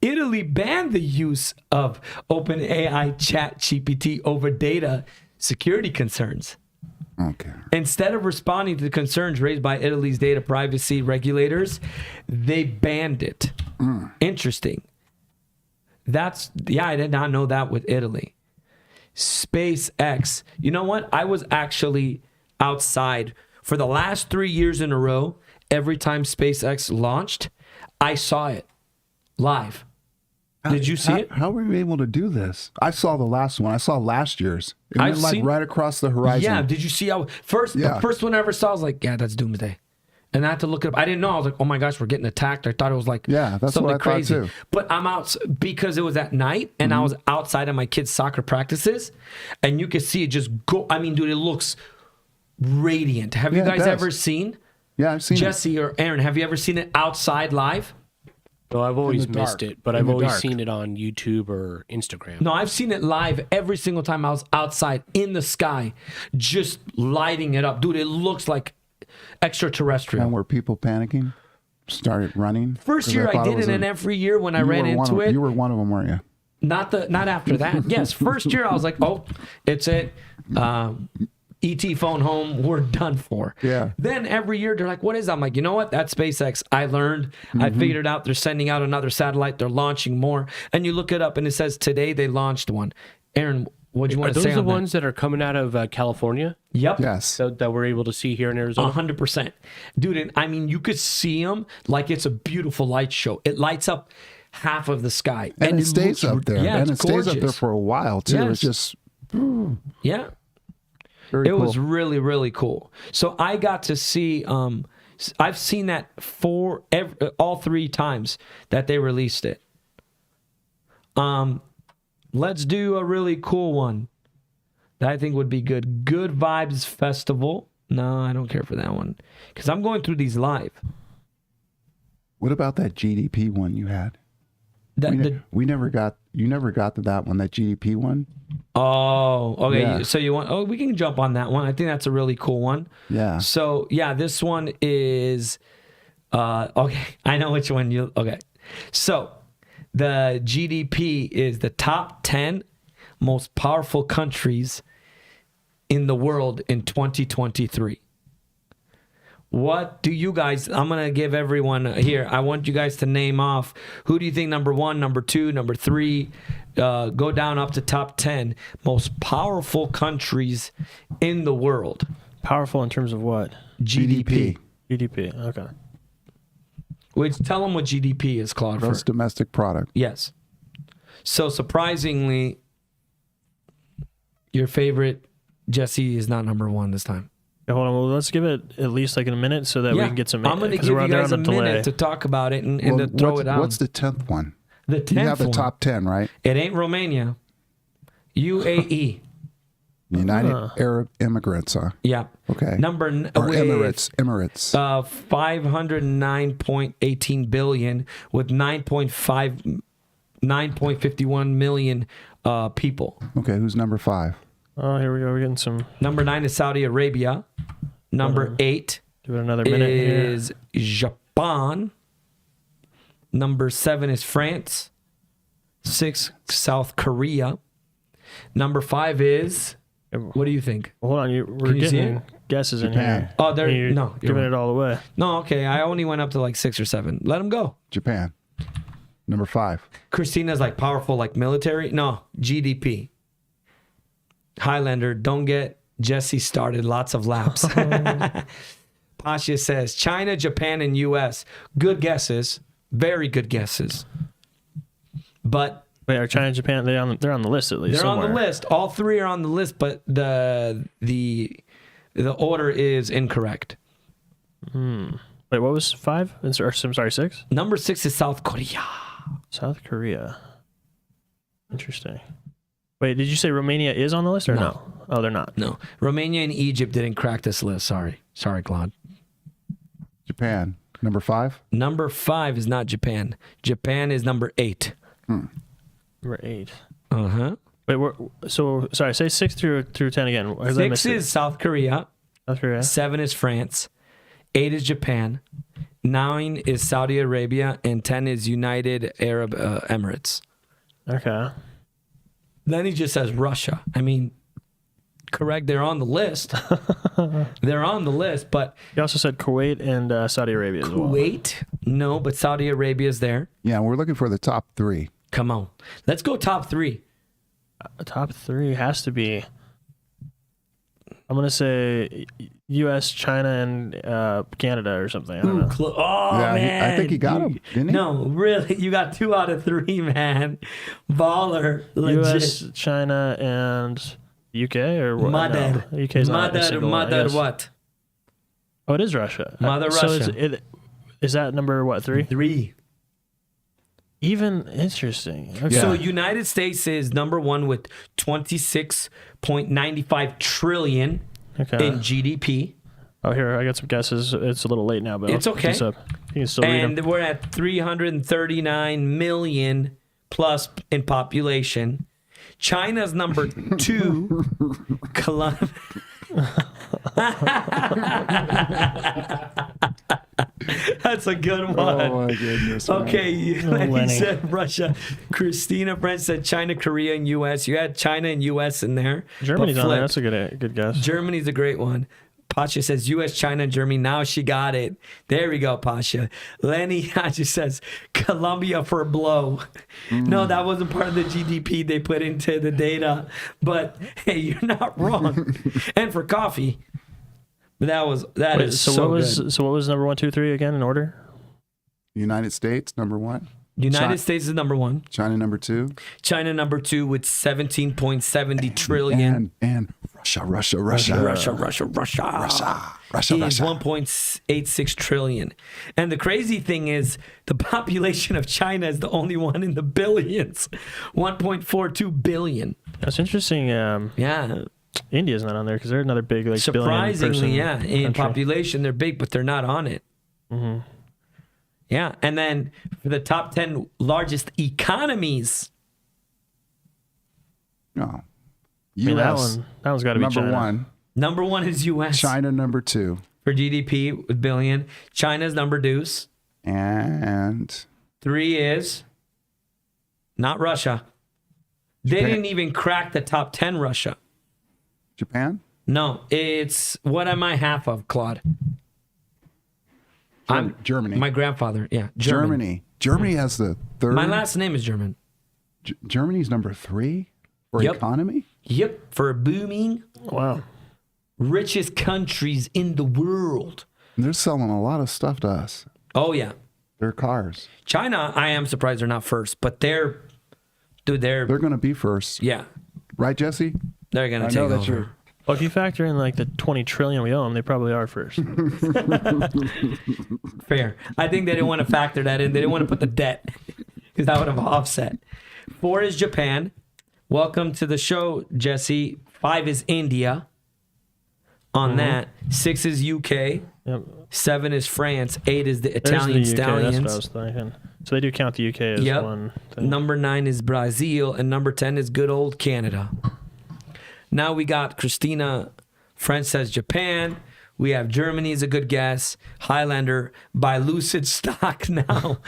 [SPEAKER 2] Italy banned the use of OpenAI ChatGPT over data security concerns.
[SPEAKER 1] Okay.
[SPEAKER 2] Instead of responding to the concerns raised by Italy's data privacy regulators, they banned it. Interesting. I did not know that with Italy. SpaceX. You know what? I was actually outside for the last 3 years in a row. Every time SpaceX launched, I saw it live. Did you see it?
[SPEAKER 1] How were you able to do this? I saw the last one. I saw last year's. It
[SPEAKER 2] I've
[SPEAKER 1] went like
[SPEAKER 2] seen-
[SPEAKER 1] right across the horizon.
[SPEAKER 2] Yeah. Did you see how the first one I ever saw? I was like, yeah, that's Doomsday. And I had to look it up. I didn't know. I was like, oh my gosh, we're getting attacked. I thought it was like
[SPEAKER 1] that's
[SPEAKER 2] something
[SPEAKER 1] what I
[SPEAKER 2] crazy.
[SPEAKER 1] thought too.
[SPEAKER 2] But I'm out because it was at night and I was outside of my kids' soccer practices, and you could see it just go. I mean, dude, it looks radiant. Have you
[SPEAKER 1] Yeah, it
[SPEAKER 2] guys
[SPEAKER 1] does.
[SPEAKER 2] ever seen?
[SPEAKER 1] Yeah, I've seen
[SPEAKER 2] Jesse or Aaron, have you ever seen it outside live?
[SPEAKER 4] No, I've always
[SPEAKER 1] the
[SPEAKER 4] missed
[SPEAKER 1] dark.
[SPEAKER 4] it, but
[SPEAKER 1] In
[SPEAKER 4] I've
[SPEAKER 1] the
[SPEAKER 4] always
[SPEAKER 1] dark.
[SPEAKER 4] seen it on YouTube or Instagram.
[SPEAKER 2] No, I've seen it live every single time I was outside in the sky, just lighting it up. Dude, it looks like extraterrestrial.
[SPEAKER 1] And were people panicking? Started running?
[SPEAKER 2] First
[SPEAKER 1] 'Cause
[SPEAKER 2] year I
[SPEAKER 1] thought
[SPEAKER 2] did
[SPEAKER 1] was
[SPEAKER 2] it, and every year when I ran into it,
[SPEAKER 1] You were one of them, weren't you?
[SPEAKER 2] not after that. Yes, first year I was like, oh, it's it. ET phone home, we're done for.
[SPEAKER 1] Yeah.
[SPEAKER 2] Then every year they're like, what is that? I'm like, you know what? That's SpaceX. I learned. I figured it out. They're sending out another satellite. They're launching more. And you look it up and it says today they launched one. Aaron, what do you
[SPEAKER 4] Are
[SPEAKER 2] want to
[SPEAKER 4] those
[SPEAKER 2] say
[SPEAKER 4] the
[SPEAKER 2] on that?
[SPEAKER 4] ones that are coming out of California
[SPEAKER 2] Yep.
[SPEAKER 1] Yes.
[SPEAKER 4] that we're able to see here in Arizona?
[SPEAKER 2] 100%. Dude, and I mean, you could see them like it's a beautiful light show. It lights up half of the sky.
[SPEAKER 1] And it stays
[SPEAKER 2] looks-
[SPEAKER 1] up there.
[SPEAKER 2] Yeah,
[SPEAKER 1] and
[SPEAKER 2] it's
[SPEAKER 1] it stays up there
[SPEAKER 2] gorgeous.
[SPEAKER 1] for a while, too.
[SPEAKER 2] Yes.
[SPEAKER 1] It's just
[SPEAKER 2] Yeah.
[SPEAKER 1] very
[SPEAKER 2] It
[SPEAKER 1] cool.
[SPEAKER 2] was really, really cool. So I got to see, I've seen that all 3 times that they released it. Let's do a really cool one that I think would be good. Good Vibes Festival. No, I don't care for that one because I'm going through these live.
[SPEAKER 1] What about that GDP one you had? We never got to that one, that GDP one.
[SPEAKER 2] Oh, okay.
[SPEAKER 1] Yeah.
[SPEAKER 2] So you want? Oh, we can jump on that one. I think that's a really cool one.
[SPEAKER 1] Yeah.
[SPEAKER 2] So yeah, this one is okay. I know which one you. Okay. So the GDP is the top 10 most powerful countries in the world in 2023. What do you guys, I'm going to give everyone here, I want you guys to name off who do you think number 1, number 2, number 3, go down up to top 10 most powerful countries in the world.
[SPEAKER 3] Powerful in terms of what?
[SPEAKER 2] GDP.
[SPEAKER 3] GDP. Okay.
[SPEAKER 2] Which, tell them what GDP is, Claude.
[SPEAKER 1] Gross domestic product.
[SPEAKER 2] Yes. So surprisingly, your favorite, Jesse, is not number 1 this time.
[SPEAKER 3] Yeah, hold on. Well, let's give it at least like a minute so that we can get some.
[SPEAKER 2] I'm going to
[SPEAKER 3] 'cause
[SPEAKER 2] give
[SPEAKER 3] we're
[SPEAKER 2] you guys a
[SPEAKER 3] on delay.
[SPEAKER 2] minute to talk about it and to throw it out.
[SPEAKER 1] What's the 10th one?
[SPEAKER 2] The 10th
[SPEAKER 1] You have the
[SPEAKER 2] one.
[SPEAKER 1] top 10, right?
[SPEAKER 2] It ain't Romania. UAE.
[SPEAKER 1] United Arab Immigrants, huh?
[SPEAKER 2] Yeah.
[SPEAKER 1] Okay.
[SPEAKER 2] Number
[SPEAKER 1] Or Emirates.
[SPEAKER 2] 509.18 billion with 9.51 million people.
[SPEAKER 1] Okay, who's number 5?
[SPEAKER 3] Oh, here we go. We're getting some.
[SPEAKER 2] Number 9 is Saudi Arabia. Number 8
[SPEAKER 3] Give it another minute
[SPEAKER 2] is Japan. Number 7 is France. 6, South Korea. Number 5 is, what do you think?
[SPEAKER 3] Well, hold on, we're
[SPEAKER 2] Can you see
[SPEAKER 3] getting
[SPEAKER 2] it?
[SPEAKER 3] guesses in
[SPEAKER 1] Japan.
[SPEAKER 3] here.
[SPEAKER 2] Oh, there.
[SPEAKER 3] And you're
[SPEAKER 2] No, you're
[SPEAKER 3] giving
[SPEAKER 2] wrong.
[SPEAKER 3] it all away.
[SPEAKER 2] No, okay. I only went up to like 6 or 7. Let them go.
[SPEAKER 1] Japan. Number 5.
[SPEAKER 2] Christina's like powerful, like military. No, GDP. Highlander, don't get Jesse started. Lots of laps. Pasha says China, Japan, and U.S. Good guesses. Very good guesses. But
[SPEAKER 3] Wait, are China and Japan, they're on the list at least
[SPEAKER 2] they're
[SPEAKER 3] somewhere.
[SPEAKER 2] on the list. All 3 are on the list, but the order is incorrect.
[SPEAKER 3] Wait, what was 5? I'm sorry, 6?
[SPEAKER 2] Number 6 is South Korea.
[SPEAKER 3] South Korea. Interesting. Wait, did you say Romania is on the list or no? Oh, they're not.
[SPEAKER 2] No, Romania and Egypt didn't crack this list. Sorry, Claude.
[SPEAKER 1] Japan. Number 5.
[SPEAKER 2] Number 5 is not Japan. Japan is number 8.
[SPEAKER 3] Number 8.
[SPEAKER 2] Uh-huh.
[SPEAKER 3] Wait, sorry, say 6 through 10 again.
[SPEAKER 2] 6 is South Korea.
[SPEAKER 3] South Korea.
[SPEAKER 2] 7 is France. 8 is Japan. 9 is Saudi Arabia. And 10 is United Arab Emirates.
[SPEAKER 3] Okay.
[SPEAKER 2] Then he just says Russia. I mean, correct, they're on the list. They're on the list, but
[SPEAKER 3] You also said Kuwait and Saudi Arabia as well.
[SPEAKER 2] Kuwait, no, but Saudi Arabia is there.
[SPEAKER 1] Yeah, we're looking for the top 3.
[SPEAKER 2] Come on. Let's go top 3.
[SPEAKER 3] Top 3 has to be, I'm going to say U.S., China, and Canada or something. I don't know.
[SPEAKER 2] Oh,
[SPEAKER 1] Yeah,
[SPEAKER 2] man.
[SPEAKER 1] I think he got him, didn't he?
[SPEAKER 2] No, really. You got 2 out of 3, man. Baller. Legit.
[SPEAKER 3] U.S., China, and UK or what?
[SPEAKER 2] Mother.
[SPEAKER 3] No, UK's not a single one, I
[SPEAKER 2] Mother
[SPEAKER 3] guess.
[SPEAKER 2] what?
[SPEAKER 3] Oh, it is Russia.
[SPEAKER 2] Mother
[SPEAKER 3] So
[SPEAKER 2] Russia.
[SPEAKER 3] is that number what, 3?
[SPEAKER 2] 3.
[SPEAKER 3] Even interesting. Okay.
[SPEAKER 1] Yeah.
[SPEAKER 2] So United States is number 1 with 26.95 trillion
[SPEAKER 3] Okay.
[SPEAKER 2] in GDP.
[SPEAKER 3] Oh, here, I got some guesses. It's a little late now, but
[SPEAKER 2] It's
[SPEAKER 3] I'll pick
[SPEAKER 2] okay.
[SPEAKER 3] these up. You can still read
[SPEAKER 2] And
[SPEAKER 3] them.
[SPEAKER 2] we're at 339 million plus in population. China's number 2. Colombia. That's a good one.
[SPEAKER 1] Oh, my goodness. man.
[SPEAKER 2] Okay,
[SPEAKER 3] Lenny.
[SPEAKER 2] Lenny said Russia. Christina Brent said China, Korea, and U.S. You had China and U.S. in there.
[SPEAKER 3] Germany's
[SPEAKER 2] but
[SPEAKER 3] on there.
[SPEAKER 2] flipped.
[SPEAKER 3] That's a good guess.
[SPEAKER 2] Germany's a great one. Pasha says U.S., China, and Germany. Now she got it. There we go, Pasha. Lenny just says Colombia for a blow. No, that wasn't part of the GDP they put into the data. But hey, you're not wrong. And for coffee. But that
[SPEAKER 3] Wait,
[SPEAKER 2] is
[SPEAKER 3] so
[SPEAKER 2] so
[SPEAKER 3] what was
[SPEAKER 2] good.
[SPEAKER 3] so what was number 1, 2, 3 again in order?
[SPEAKER 1] United States, number 1.
[SPEAKER 2] United States is number 1.
[SPEAKER 1] China, number 2.
[SPEAKER 2] China number 2 with 17.70 trillion.
[SPEAKER 1] And Russia.
[SPEAKER 2] Russia is 1.86 trillion. And the crazy thing is the population of China is the only one in the billions. 1.42 billion.
[SPEAKER 3] That's interesting.
[SPEAKER 2] Yeah.
[SPEAKER 3] India's not on there because they're another big like
[SPEAKER 2] Surprisingly,
[SPEAKER 3] billion person
[SPEAKER 2] in
[SPEAKER 3] country.
[SPEAKER 2] population they're big, but they're not on it.
[SPEAKER 3] Mm-hmm.
[SPEAKER 2] Yeah. And then for the top 10 largest economies,
[SPEAKER 1] No.
[SPEAKER 3] I mean,
[SPEAKER 1] U.S.
[SPEAKER 3] that one's got to be
[SPEAKER 1] number
[SPEAKER 3] China.
[SPEAKER 1] 1.
[SPEAKER 2] number 1 is U.S.
[SPEAKER 1] China, number 2.
[SPEAKER 2] for GDP with billion. China's number 2.
[SPEAKER 1] And
[SPEAKER 2] 3 is not Russia. They
[SPEAKER 1] Japan.
[SPEAKER 2] didn't even crack the top 10, Russia.
[SPEAKER 1] Japan?
[SPEAKER 2] No, it's what am I half of, Claude?
[SPEAKER 1] Germany.
[SPEAKER 2] My grandfather, yeah. German.
[SPEAKER 1] Germany has the 3rd.
[SPEAKER 2] My last name is German.
[SPEAKER 1] Germany's number 3 for
[SPEAKER 2] Yep.
[SPEAKER 1] economy?
[SPEAKER 2] Yep, for booming,
[SPEAKER 3] Wow.
[SPEAKER 2] richest countries in the world.
[SPEAKER 1] And they're selling a lot of stuff to us.
[SPEAKER 2] Oh, yeah.
[SPEAKER 1] Their cars.
[SPEAKER 2] China, I am surprised they're not first, but they're
[SPEAKER 1] They're going to be first.
[SPEAKER 2] yeah,
[SPEAKER 1] Right, Jesse?
[SPEAKER 2] they're going
[SPEAKER 1] I
[SPEAKER 2] to
[SPEAKER 1] know
[SPEAKER 2] take
[SPEAKER 1] that
[SPEAKER 2] over.
[SPEAKER 1] you're...
[SPEAKER 3] Well, if you factor in like the 20 trillion we owe them, they probably are first.
[SPEAKER 2] Fair. I think they didn't want to factor that in. They didn't want to put the debt. because that would have offset. 4 is Japan. Welcome to the show, Jesse. 5 is India. On that, 6 is UK.
[SPEAKER 3] Yep.
[SPEAKER 2] 7 is France. 8 is the
[SPEAKER 3] There's
[SPEAKER 2] Italian
[SPEAKER 3] the UK,
[SPEAKER 2] Stallions.
[SPEAKER 3] that's what I was thinking. So they do count the UK as
[SPEAKER 2] Yep.
[SPEAKER 3] one thing.
[SPEAKER 2] Number 9 is Brazil, and number 10 is good old Canada. Now we got Christina. French says Japan. We have Germany is a good guess. Highlander by Lucid Stock now.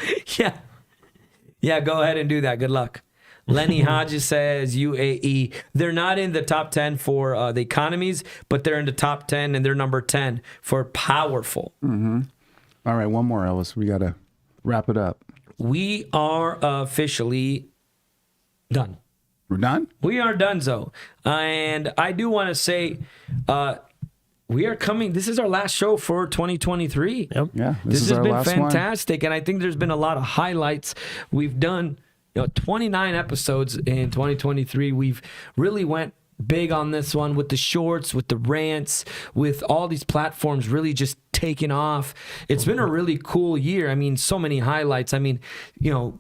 [SPEAKER 2] Yeah, go ahead and do that. Good luck. Lenny Hodges says UAE. They're not in the top 10 for the economies, but they're in the top 10, and they're number 10 for powerful.
[SPEAKER 1] All right, one more, Elvis. We got to wrap it up.
[SPEAKER 2] We are officially done.
[SPEAKER 1] We're done?
[SPEAKER 2] We are donezo. And I do want to say we are coming. This is our last show for 2023.
[SPEAKER 3] Yep.
[SPEAKER 1] Yeah.
[SPEAKER 2] This
[SPEAKER 1] is
[SPEAKER 2] has
[SPEAKER 1] our
[SPEAKER 2] been
[SPEAKER 1] last
[SPEAKER 2] fantastic. And I think there's been a lot of highlights. We've done 29 episodes in 2023. We've really went big on this one with the shorts, with the rants, with all these platforms really just taking off. It's been a really cool year. I mean, so many highlights. I mean,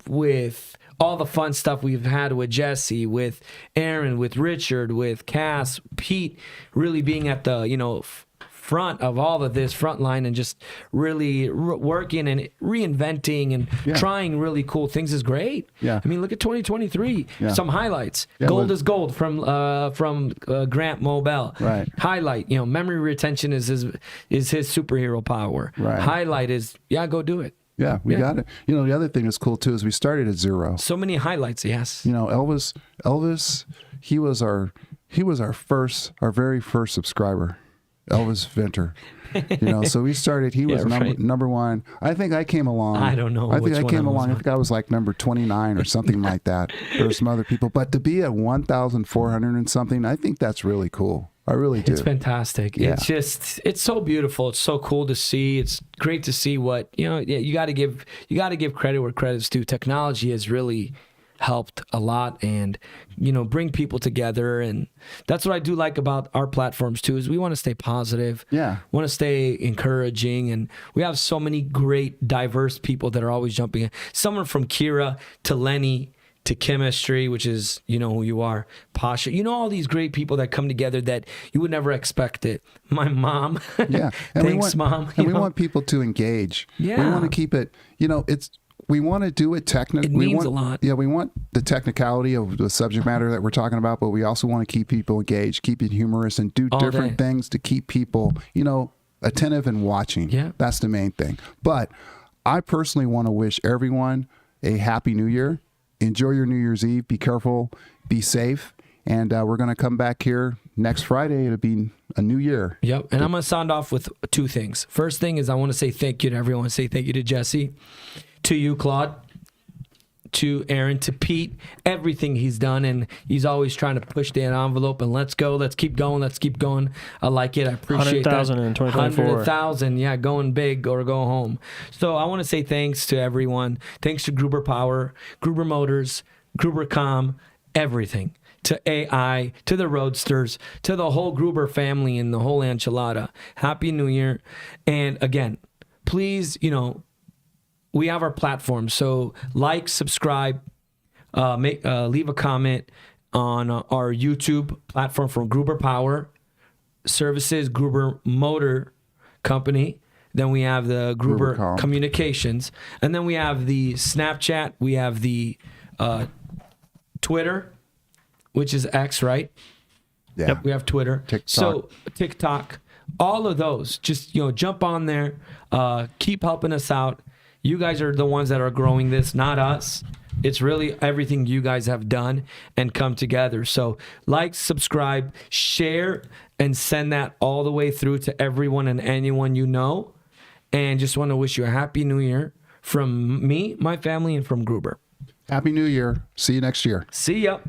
[SPEAKER 2] with all the fun stuff we've had with Jesse, with Aaron, with Richard, with Cass, Pete, really being at the, front of all of this front line and just really working and reinventing and trying really cool things is great.
[SPEAKER 1] Yeah.
[SPEAKER 2] I mean, look at 2023.
[SPEAKER 1] Yeah.
[SPEAKER 2] Some highlights.
[SPEAKER 1] Yeah,
[SPEAKER 2] Gold is gold from Grant Mobile.
[SPEAKER 1] Right.
[SPEAKER 2] Highlight, memory retention is his superhero power.
[SPEAKER 1] Right.
[SPEAKER 2] Highlight is, go do it.
[SPEAKER 1] Yeah, we got it. The other thing that's cool too is we started at 0.
[SPEAKER 2] So many highlights, yes.
[SPEAKER 1] Elvis, he was our very first subscriber. Elvis Venter. So we started, he was number 1. I think I came along.
[SPEAKER 2] I don't know.
[SPEAKER 1] I think I came along. I think I was like number 29 or something like that. There were some other people. But to be at 1,400 and something, I think that's really cool. I really do.
[SPEAKER 2] It's fantastic.
[SPEAKER 1] Yeah.
[SPEAKER 2] It's so beautiful. It's so cool to see. It's great to see what, you got to give credit where credit's due. Technology has really helped a lot and bring people together, and that's what I do like about our platforms too, is we want to stay positive, want to stay encouraging, and we have so many great diverse people that are always jumping in. Someone from Kira to Lenny to chemistry, which is who you are, Pasha, all these great people that come together that you would never expect it. My mom,
[SPEAKER 1] and
[SPEAKER 2] thanks mom,
[SPEAKER 1] and we want people to engage. We want to keep it, we want to do it technically.
[SPEAKER 2] It means a lot.
[SPEAKER 1] Yeah, we want the technicality of the subject matter that we're talking about, but we also want to keep people engaged, keep it humorous, and do different things to keep people, attentive and watching.
[SPEAKER 2] Yeah.
[SPEAKER 1] That's the main thing. But I personally want to wish everyone a happy New Year. Enjoy your New Year's Eve. Be careful. Be safe. And we're going to come back here next Friday. It'll be a new year.
[SPEAKER 2] Yep. And I'm going to sound off with 2 things. First thing is I want to say thank you to everyone. Say thank you to Jesse, to you, Claude, to Aaron, to Pete, everything he's done. And he's always trying to push the envelope and let's go. Let's keep going. Let's keep going. I like it. I appreciate
[SPEAKER 3] 100,000 in 2024.
[SPEAKER 2] 100,000. Yeah, going big or go home. So I want to say thanks to everyone. Thanks to Gruber Power, Gruber Motors, Gruber Com, everything. To AI, to the Roadsters, to the whole Gruber family and the whole enchilada. Happy New Year. And again, please, we have our platform. So like, subscribe, leave a comment on our YouTube platform from Gruber Power Services, Gruber Motor Company. Then we have the Gruber Communications. And then we have the Snapchat. We have the Twitter, which is X, right?
[SPEAKER 1] Yeah.
[SPEAKER 2] Yep, we have Twitter.
[SPEAKER 1] TikTok.
[SPEAKER 2] So TikTok, all of those, just jump on there, keep helping us out. You guys are the ones that are growing this, not us. It's really everything you guys have done and come together. So like, subscribe, share, and send that all the way through to everyone and anyone you know. And just want to wish you a happy New Year from me, my family, and from Gruber.
[SPEAKER 1] Happy New Year. See you next year.
[SPEAKER 2] See ya.